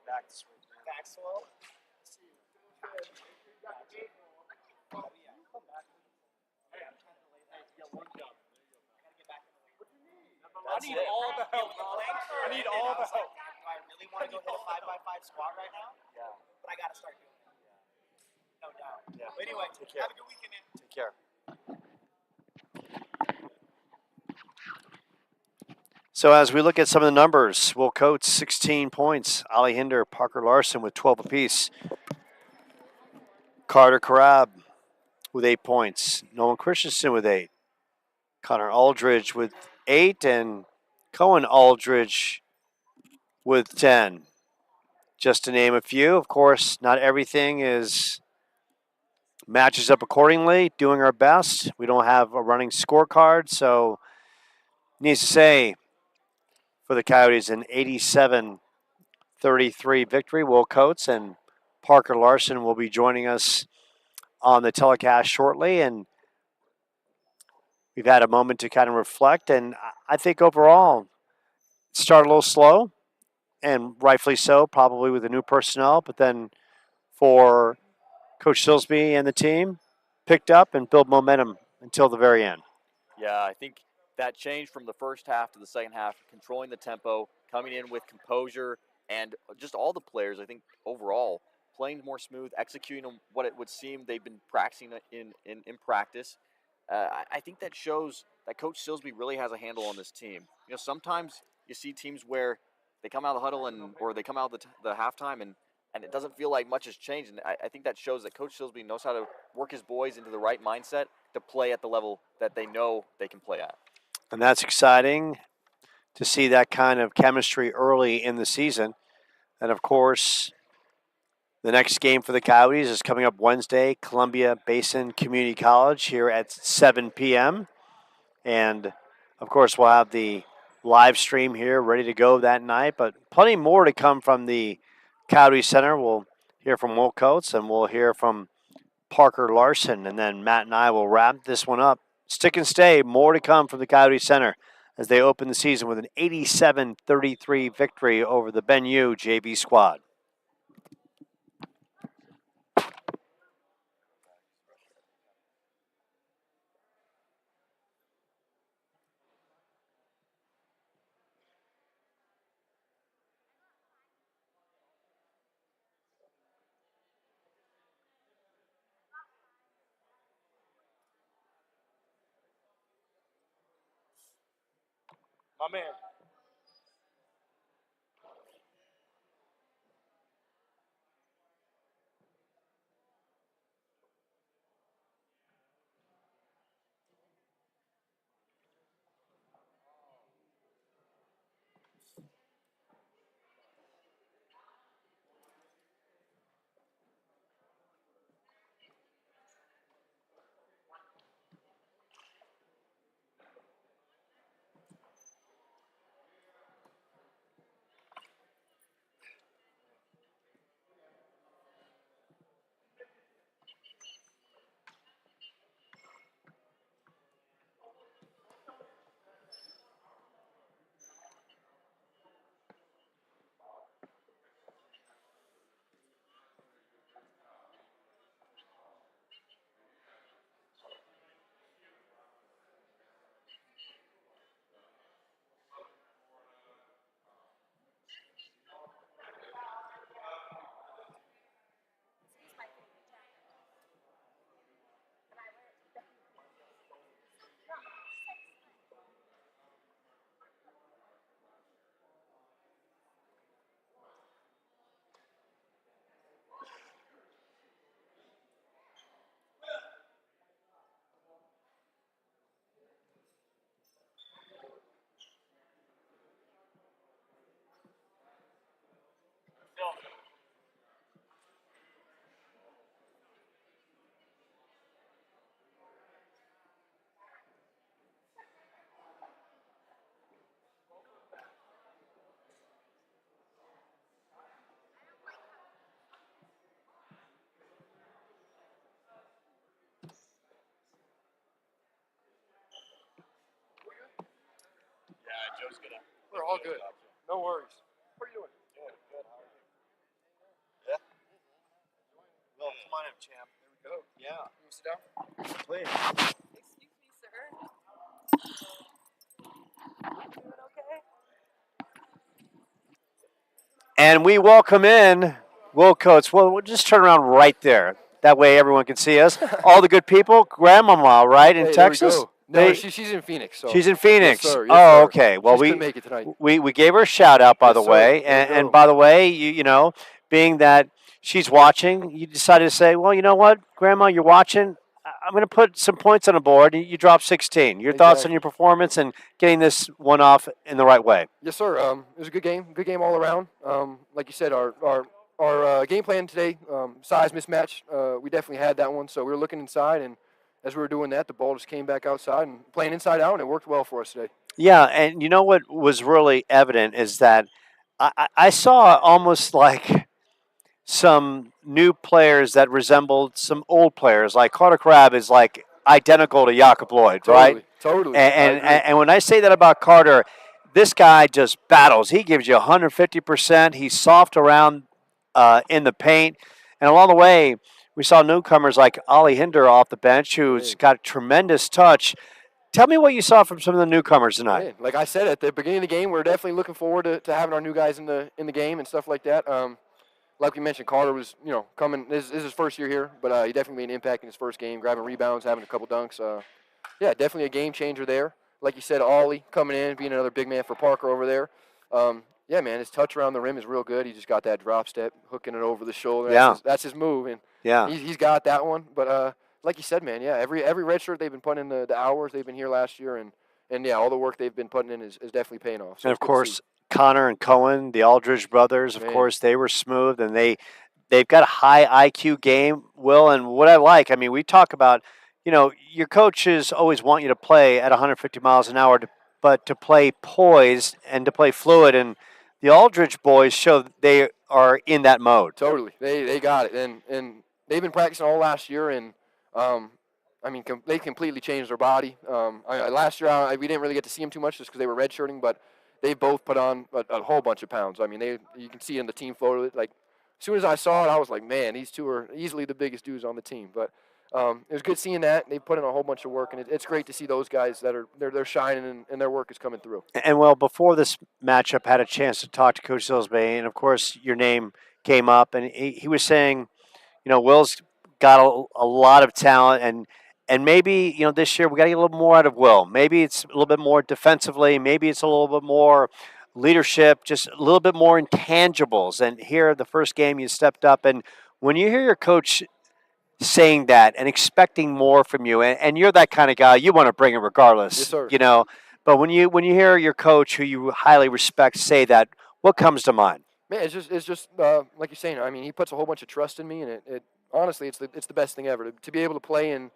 Speaker 2: Back to swing.
Speaker 4: Back slow.
Speaker 5: I need all the help, bro. I need all the help.
Speaker 4: Do I really want to go hit a 5x5 squat right now?
Speaker 2: Yeah.
Speaker 4: But I got to start doing it. No doubt.
Speaker 2: Yeah.
Speaker 4: But anyway,
Speaker 2: Take care.
Speaker 4: have a good weekend, man.
Speaker 2: Take care. So as we look at some of the numbers, Will Coates, 16 points. Ali Hinder, Parker Larson with 12 apiece. Carter Carab with 8 points. Nolan Christensen with 8. Connor Aldridge with 8. And Cohen Aldridge with 10. Just to name a few. Of course, not everything is matches up accordingly, doing our best. We don't have a running scorecard, so needs to say for the Coyotes an 87-33 victory. Will Coates and Parker Larson will be joining us on the telecast shortly, and we've had a moment to kind of reflect, and I think overall it started a little slow, and rightfully so, probably with the new personnel, but then for Coach Silsby and the team, picked up and built momentum until the very end.
Speaker 1: Yeah, I think that change from the first half to the second half, controlling the tempo, coming in with composure, and just all the players, I think overall, playing more smooth, executing on what it would seem they've been practicing in practice. I think that shows that Coach Silsby really has a handle on this team. You know, sometimes you see teams where they come out of the huddle or they come out of the halftime and it doesn't feel like much has changed. And I think that shows that Coach Silsby knows how to work his boys into the right mindset to play at the level that they know they can play at.
Speaker 2: And that's exciting to see that kind of chemistry early in the season. And of course, the next game for the Coyotes is coming up Wednesday, Columbia Basin Community College here at 7 p.m. And of course, we'll have the live stream here ready to go that night, but plenty more to come from the Coyote Center. We'll hear from Will Coates and we'll hear from Parker Larson, and then Matt and I will wrap this one up. Stick and stay, more to come from the Coyote Center as they open the season with an 87-33 victory over the Ben U JV squad.
Speaker 5: My man. We're all good. No worries. What are you doing? Good. How are you? Yeah.
Speaker 2: Well, come on in, champ.
Speaker 5: There we go.
Speaker 2: Yeah.
Speaker 5: You want to sit down?
Speaker 2: Please.
Speaker 6: Excuse me, sir. Doing okay?
Speaker 2: And we welcome in Will Coates. Well, we'll just turn around right there. That way everyone can see us. All the good people. Grandmama, right, in
Speaker 5: Hey,
Speaker 2: Texas?
Speaker 5: there we go. No, she's in Phoenix. So.
Speaker 2: She's in Phoenix.
Speaker 5: Yes, sir. Yes,
Speaker 2: Oh,
Speaker 5: sir.
Speaker 2: okay. Well,
Speaker 5: She couldn't make it tonight.
Speaker 2: we gave her a shout out, by
Speaker 5: Yes,
Speaker 2: the
Speaker 5: sir.
Speaker 2: way.
Speaker 5: There you
Speaker 2: And
Speaker 5: go.
Speaker 2: by the way, you know, being that she's watching, you decided to say, well, you know what, Grandma, you're watching. I'm going to put some points on the board. You dropped 16. Your thoughts on
Speaker 5: Exactly.
Speaker 2: your performance and getting this one off in the right way?
Speaker 5: Yes, sir. It was a good game. Good game all around. Like you said, our our game plan today, size mismatch, we definitely had that one. So we were looking inside, and as we were doing that, the ball just came back outside and playing inside out, and it worked well for us today.
Speaker 2: Yeah, and you know what was really evident is that I saw almost like some new players that resembled some old players. Like Carter Crab is like identical to Jakob Lloyd, right?
Speaker 5: Totally.
Speaker 2: And,
Speaker 5: I
Speaker 2: and
Speaker 5: agree.
Speaker 2: and when I say that about Carter, this guy just battles. He gives you 150%. He's soft around in the paint, and along the way, we saw newcomers like Ollie Hinder off the bench, who's got tremendous touch. Tell me what you saw from some of the newcomers tonight.
Speaker 5: Man, like I said at the beginning of the game, we're definitely looking forward to having our new guys in the game and stuff like that. Like we mentioned, Carter was coming. This is his first year here, but he definitely made an impact in his first game, grabbing rebounds, having a couple dunks. Yeah, definitely a game changer there. Like you said, Ollie coming in, being another big man for Parker over there. Yeah, man, his touch around the rim is real good. He just got that drop step, hooking it over the shoulder.
Speaker 2: Yeah.
Speaker 5: That's his move, and
Speaker 2: Yeah.
Speaker 5: he's got that one. But like you said, man, yeah, every red shirt they've been putting in the hours they've been here last year, and yeah, all the work they've been putting in is definitely paying off. So
Speaker 2: And of
Speaker 5: it's good to
Speaker 2: course,
Speaker 5: see.
Speaker 2: Connor and Cohen, the Aldridge brothers, of
Speaker 5: Man.
Speaker 2: course, they were smooth and they've got a high IQ game, Will. And what I like, I mean, we talk about, your coaches always want you to play at 150 miles an hour, but to play poised and to play fluid. And the Aldridge boys show that they are in that mode.
Speaker 5: Totally, they got it, and they've been practicing all last year, and I mean, they completely changed their body. Last year we didn't really get to see them too much just because they were redshirting, but they both put on a whole bunch of pounds. I mean, you can see it in the team photo. Like as soon as I saw it, I was like, man, these two are easily the biggest dudes on the team. But it was good seeing that they put in a whole bunch of work, and it's great to see those guys that they're shining and their work is coming through.
Speaker 2: And well, before this matchup, had a chance to talk to Coach Silsby, and of course, your name came up, and he was saying, Will's got a lot of talent, and maybe this year we got to get a little more out of Will. Maybe it's a little bit more defensively. Maybe it's a little bit more leadership, just a little bit more intangibles. And here, the first game, you stepped up, and when you hear your coach saying that and expecting more from you, and you're that kind of guy, you want to bring it regardless.
Speaker 5: Yes, sir.
Speaker 2: But when you hear your coach, who you highly respect, say that, what comes to mind?
Speaker 5: Man, it's just like you're saying. I mean, he puts a whole bunch of trust in me, and it honestly, it's the best thing ever to be able to play and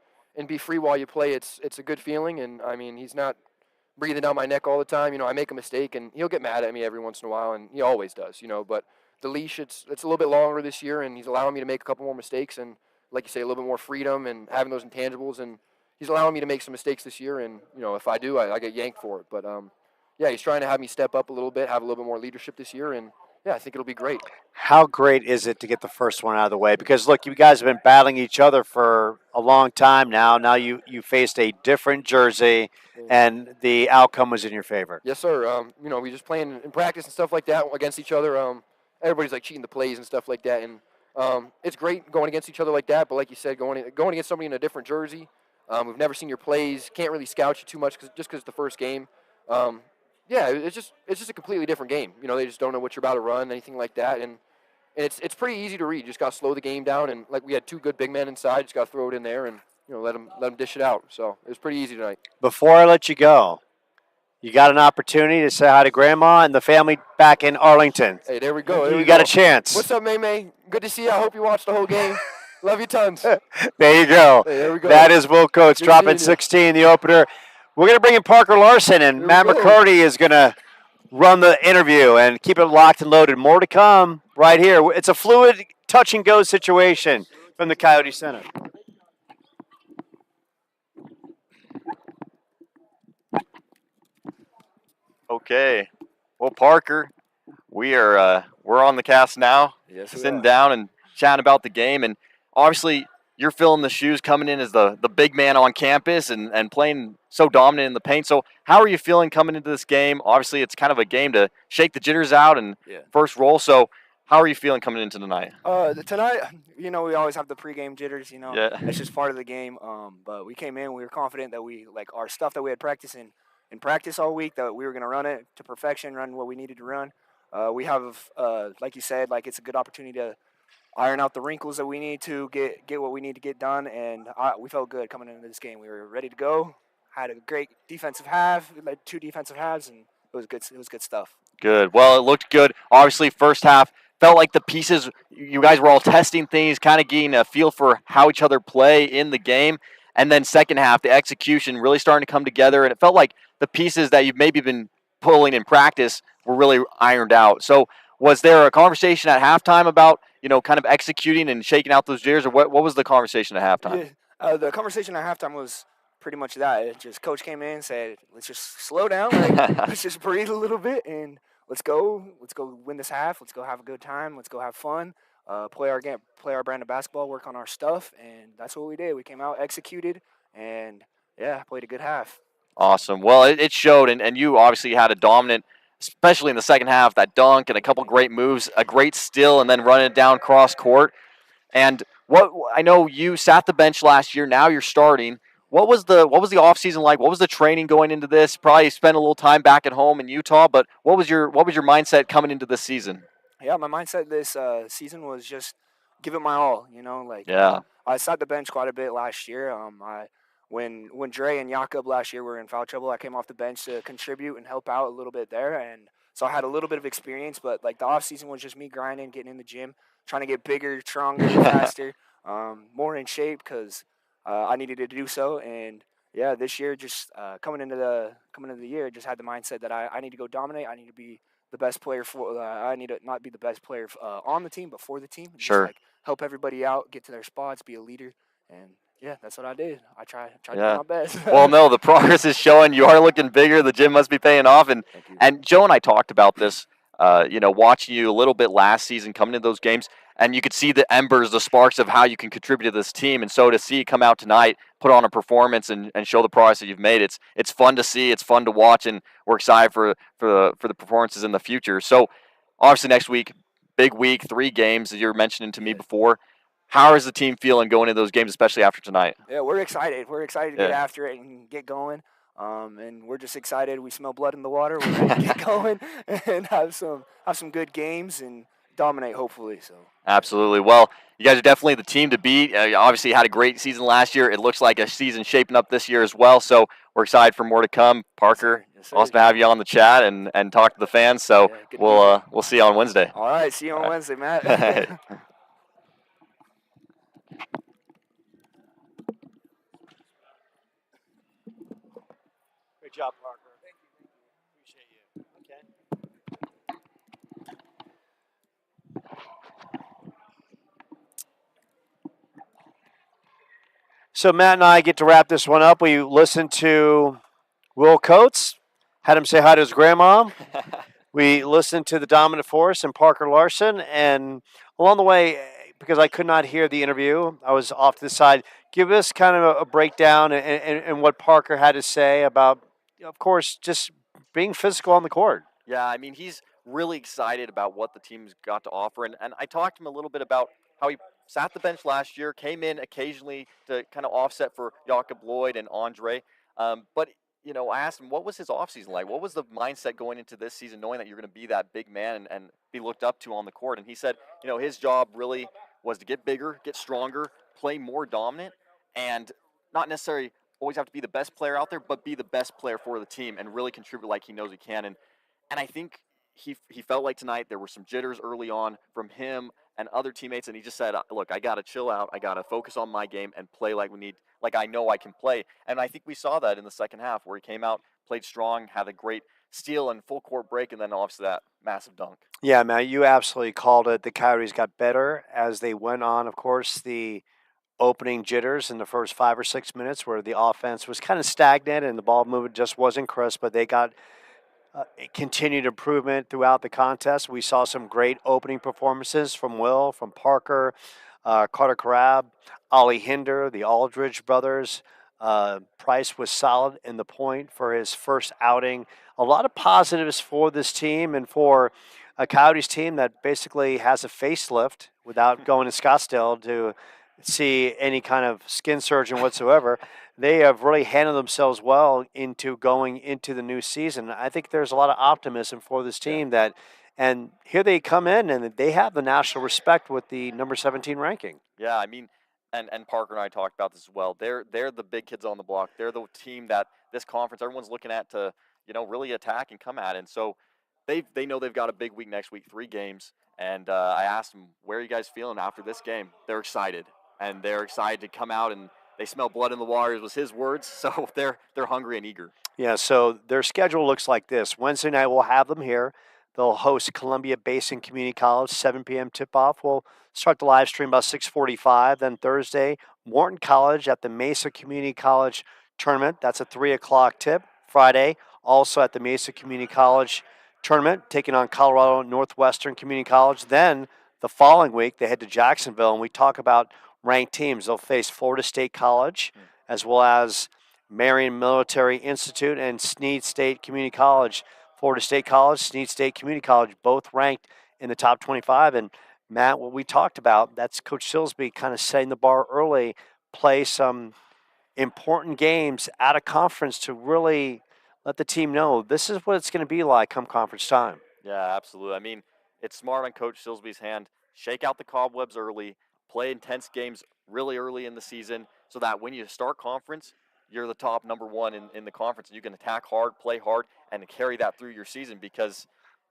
Speaker 5: be free while you play. It's a good feeling, and I mean, he's not breathing down my neck all the time. I make a mistake, and he'll get mad at me every once in a while, and he always does. But the leash, it's a little bit longer this year, and he's allowing me to make a couple more mistakes, and like you say, a little bit more freedom and having those intangibles, and he's allowing me to make some mistakes this year, and if I do, I get yanked for it. But yeah, he's trying to have me step up a little bit, have a little bit more leadership this year, and yeah, I think it'll be great.
Speaker 2: How great is it to get the first one out of the way? Because, look, you guys have been battling each other for a long time now. Now you faced a different jersey, and the outcome was in your favor.
Speaker 5: Yes, sir. We just playing in practice and stuff like that against each other. Everybody's like cheating the plays and stuff like that, and it's great going against each other like that. But like you said, going against somebody in a different jersey, we've never seen your plays. Can't really scout you too much just because it's the first game. Yeah, it's just a completely different game. They just don't know what you're about to run, anything like that, and it's pretty easy to read. You just got to slow the game down, and like we had two good big men inside, just got to throw it in there and let them dish it out. So it was pretty easy tonight.
Speaker 2: Before I let you go, you got an opportunity to say hi to Grandma and the family back in Arlington.
Speaker 5: Hey, there we go.
Speaker 2: You got a chance.
Speaker 5: What's up, May? Good to see you. I hope you watched the whole game. Love you tons.
Speaker 2: There you go.
Speaker 5: Hey, there we go.
Speaker 2: That is Will Coates
Speaker 5: Good
Speaker 2: dropping
Speaker 5: seeing you.
Speaker 2: 16 the opener. We're going to bring in Parker Larson, and
Speaker 5: Here
Speaker 2: Matt
Speaker 5: we go.
Speaker 2: McCurdy is going to run the interview and keep it locked and loaded. More to come right here. It's a fluid touch-and-go situation from the Coyote Center.
Speaker 7: Okay. Well, Parker, we're on the cast now,
Speaker 5: Yes,
Speaker 7: sitting down and chatting about the game, and obviously you're filling the shoes coming in as the big man on campus and playing so dominant in the paint. So how are you feeling coming into this game? Obviously, it's kind of a game to shake the jitters out and first roll. So how are you feeling coming into tonight?
Speaker 8: Tonight, we always have the pregame jitters.
Speaker 7: Yeah.
Speaker 8: It's just part of the game. But we came in, we were confident that we our stuff that we had practiced in practice all week, that we were going to run it to perfection, run what we needed to run. We have, like you said, it's a good opportunity to iron out the wrinkles that we need to get what we need to get done, and we felt good coming into this game. We were ready to go. Had a great defensive half, led 2 defensive halves, and it was good. It was good stuff.
Speaker 7: Good. Well, it looked good. Obviously, first half felt like the pieces, you guys were all testing things, kind of getting a feel for how each other play in the game. And then second half, the execution really starting to come together. And it felt like the pieces that you've maybe been pulling in practice were really ironed out. So was there a conversation at halftime about, kind of executing and shaking out those jitters, or what was the conversation at halftime?
Speaker 8: Yeah, the conversation at halftime was pretty much that. It just coach came in and said, "Let's just slow down, like let's just breathe a little bit, and let's go win this half. Let's go have a good time. Let's go have fun. Play our game, play our brand of basketball, work on our stuff, and that's what we did. We came out, executed, and yeah, played a good half."
Speaker 7: Awesome. Well, it showed, and you obviously had a dominant, especially in the second half, that dunk and a couple great moves, a great steal, and then running it down cross court. And what I know, you sat the bench last year. Now you're starting. What was the offseason like? What was the training going into this? Probably spent a little time back at home in Utah, but what was your mindset coming into this season?
Speaker 8: Yeah, my mindset this season was just give it my all.
Speaker 7: Yeah.
Speaker 8: I sat the bench quite a bit last year. When Dre and Jakob last year were in foul trouble, I came off the bench to contribute and help out a little bit there, and so I had a little bit of experience. But like the off season was just me grinding, getting in the gym, trying to get bigger, stronger, faster, more in shape because I needed to do so. And yeah, this year just coming into the year, just had the mindset that I need to go dominate. I need to be the best player for. I need to not be the best player on the team, but for the team.
Speaker 7: Sure.
Speaker 8: Just like help everybody out, get to their spots, be a leader, and yeah, that's what I did. I tried to do
Speaker 7: Yeah.
Speaker 8: my best.
Speaker 7: Well, no, the progress is showing. You are looking bigger. The gym must be paying off. And
Speaker 8: Thank you.
Speaker 7: and Joe and I talked about this. Watching you a little bit last season, coming into those games, and you could see the embers, the sparks of how you can contribute to this team. And so to see you come out tonight, put on a performance, and show the progress that you've made, it's fun to see. It's fun to watch, and we're excited for the performances in the future. So obviously next week, big week, 3 games as you were mentioning to me before. How is the team feeling going into those games, especially after tonight?
Speaker 8: Yeah, we're excited. We're excited to get
Speaker 7: Yeah.
Speaker 8: after it and get going. And we're just excited. We smell blood in the water. We're ready to get going and have some good games and dominate, hopefully. So
Speaker 7: Absolutely. Well, you guys are definitely the team to beat. You obviously had a great season last year. It looks like a season shaping up this year as well. So we're excited for more to come. Parker,
Speaker 8: yes, sir.
Speaker 7: awesome to have you on the chat and talk to the fans. So
Speaker 8: Yeah, good to be here.
Speaker 7: we'll see you on Wednesday.
Speaker 8: All right, see you on Wednesday, Matt.
Speaker 2: Great job, Parker. Thank you. Appreciate you. Okay. So Matt and I get to wrap this one up. We listened to Will Coates, had him say hi to his grandma. We listened to the dominant force and Parker Larson, and along the way, because I could not hear the interview, I was off to the side. Give us kind of a breakdown and what Parker had to say about, of course, just being physical on the court.
Speaker 7: Yeah, I mean, he's really excited about what the team's got to offer. And I talked to him a little bit about how he sat the bench last year, came in occasionally to kind of offset for Jakob Lloyd and Andre. But I asked him, what was his offseason like? What was the mindset going into this season, knowing that you're going to be that big man and be looked up to on the court? And he said, his job really was to get bigger, get stronger, play more dominant, and not necessarily always have to be the best player out there, but be the best player for the team and really contribute like he knows he can. And I think he felt like tonight there were some jitters early on from him and other teammates, and he just said, look, I got to chill out. I got to focus on my game and play like I know I can play. And I think we saw that in the second half where he came out, played strong, had a great steal and full court break, and then obviously that massive dunk.
Speaker 2: Yeah, Matt, you absolutely called it. The Coyotes got better as they went on. Of course, the opening jitters in the first 5 or 6 minutes where the offense was kind of stagnant and the ball movement just wasn't crisp, but they got continued improvement throughout the contest. We saw some great opening performances from Will, from Parker, Carter Crab, Ollie Hinder, the Aldridge brothers. Price was solid in the point for his first outing. A lot of positives for this team and for a Coyotes team that basically has a facelift without going to Scottsdale to see any kind of skin surgeon whatsoever. They have really handled themselves well into going into the new season. I think there's a lot of optimism for this team and here they come in and they have the national respect with the number 17 ranking.
Speaker 7: Yeah, I mean, and Parker and I talked about this as well. They're the big kids on the block. They're the team that this conference everyone's looking at to really attack and come at. And so they know they've got a big week next week, 3 games. And I asked them, where are you guys feeling after this game? They're excited, and they're excited to come out, and they smell blood in the water, was his words. So they're hungry and eager.
Speaker 2: Yeah, so their schedule looks like this. Wednesday night, we'll have them here. They'll host Columbia Basin Community College, 7 p.m. tip-off. We'll start the live stream about 6:45. Then Thursday, Morton College at the Mesa Community College tournament. That's a 3 o'clock tip. Friday, also at the Mesa Community College tournament, taking on Colorado Northwestern Community College. Then the following week, they head to Jacksonville, and we talk about ranked teams. They'll face Florida State College, as well as Marion Military Institute and Snead State Community College. Florida State College, Snead State Community College, both ranked in the top 25. And Matt, what we talked about, that's Coach Silsby kind of setting the bar early, play some important games out of conference to really let the team know this is what it's going to be like come conference time.
Speaker 7: Yeah, absolutely. I mean, it's smart on Coach Silsby's hand. Shake out the cobwebs early, play intense games really early in the season so that when you start conference, you're the top number 1 in the conference, and you can attack hard, play hard, and carry that through your season because,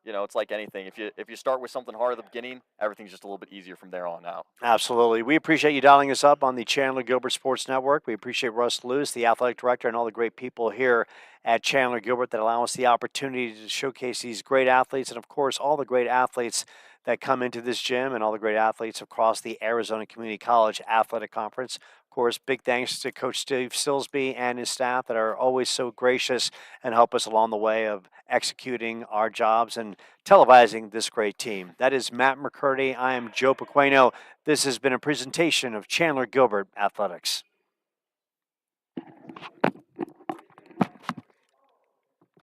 Speaker 7: it's like anything. If you start with something hard at the beginning, everything's just a little bit easier from there on out.
Speaker 2: Absolutely. We appreciate you dialing us up on the Chandler-Gilbert Sports Network. We appreciate Russ Lewis, the athletic director, and all the great people here at Chandler-Gilbert that allow us the opportunity to showcase these great athletes and, of course, all the great athletes that come into this gym and all the great athletes across the Arizona Community College Athletic Conference. Of course, big thanks to Coach Steve Silsby and his staff that are always so gracious and help us along the way of executing our jobs and televising this great team. That is Matt McCurdy. I am Joe Pequeno. This has been a presentation of Chandler-Gilbert Athletics.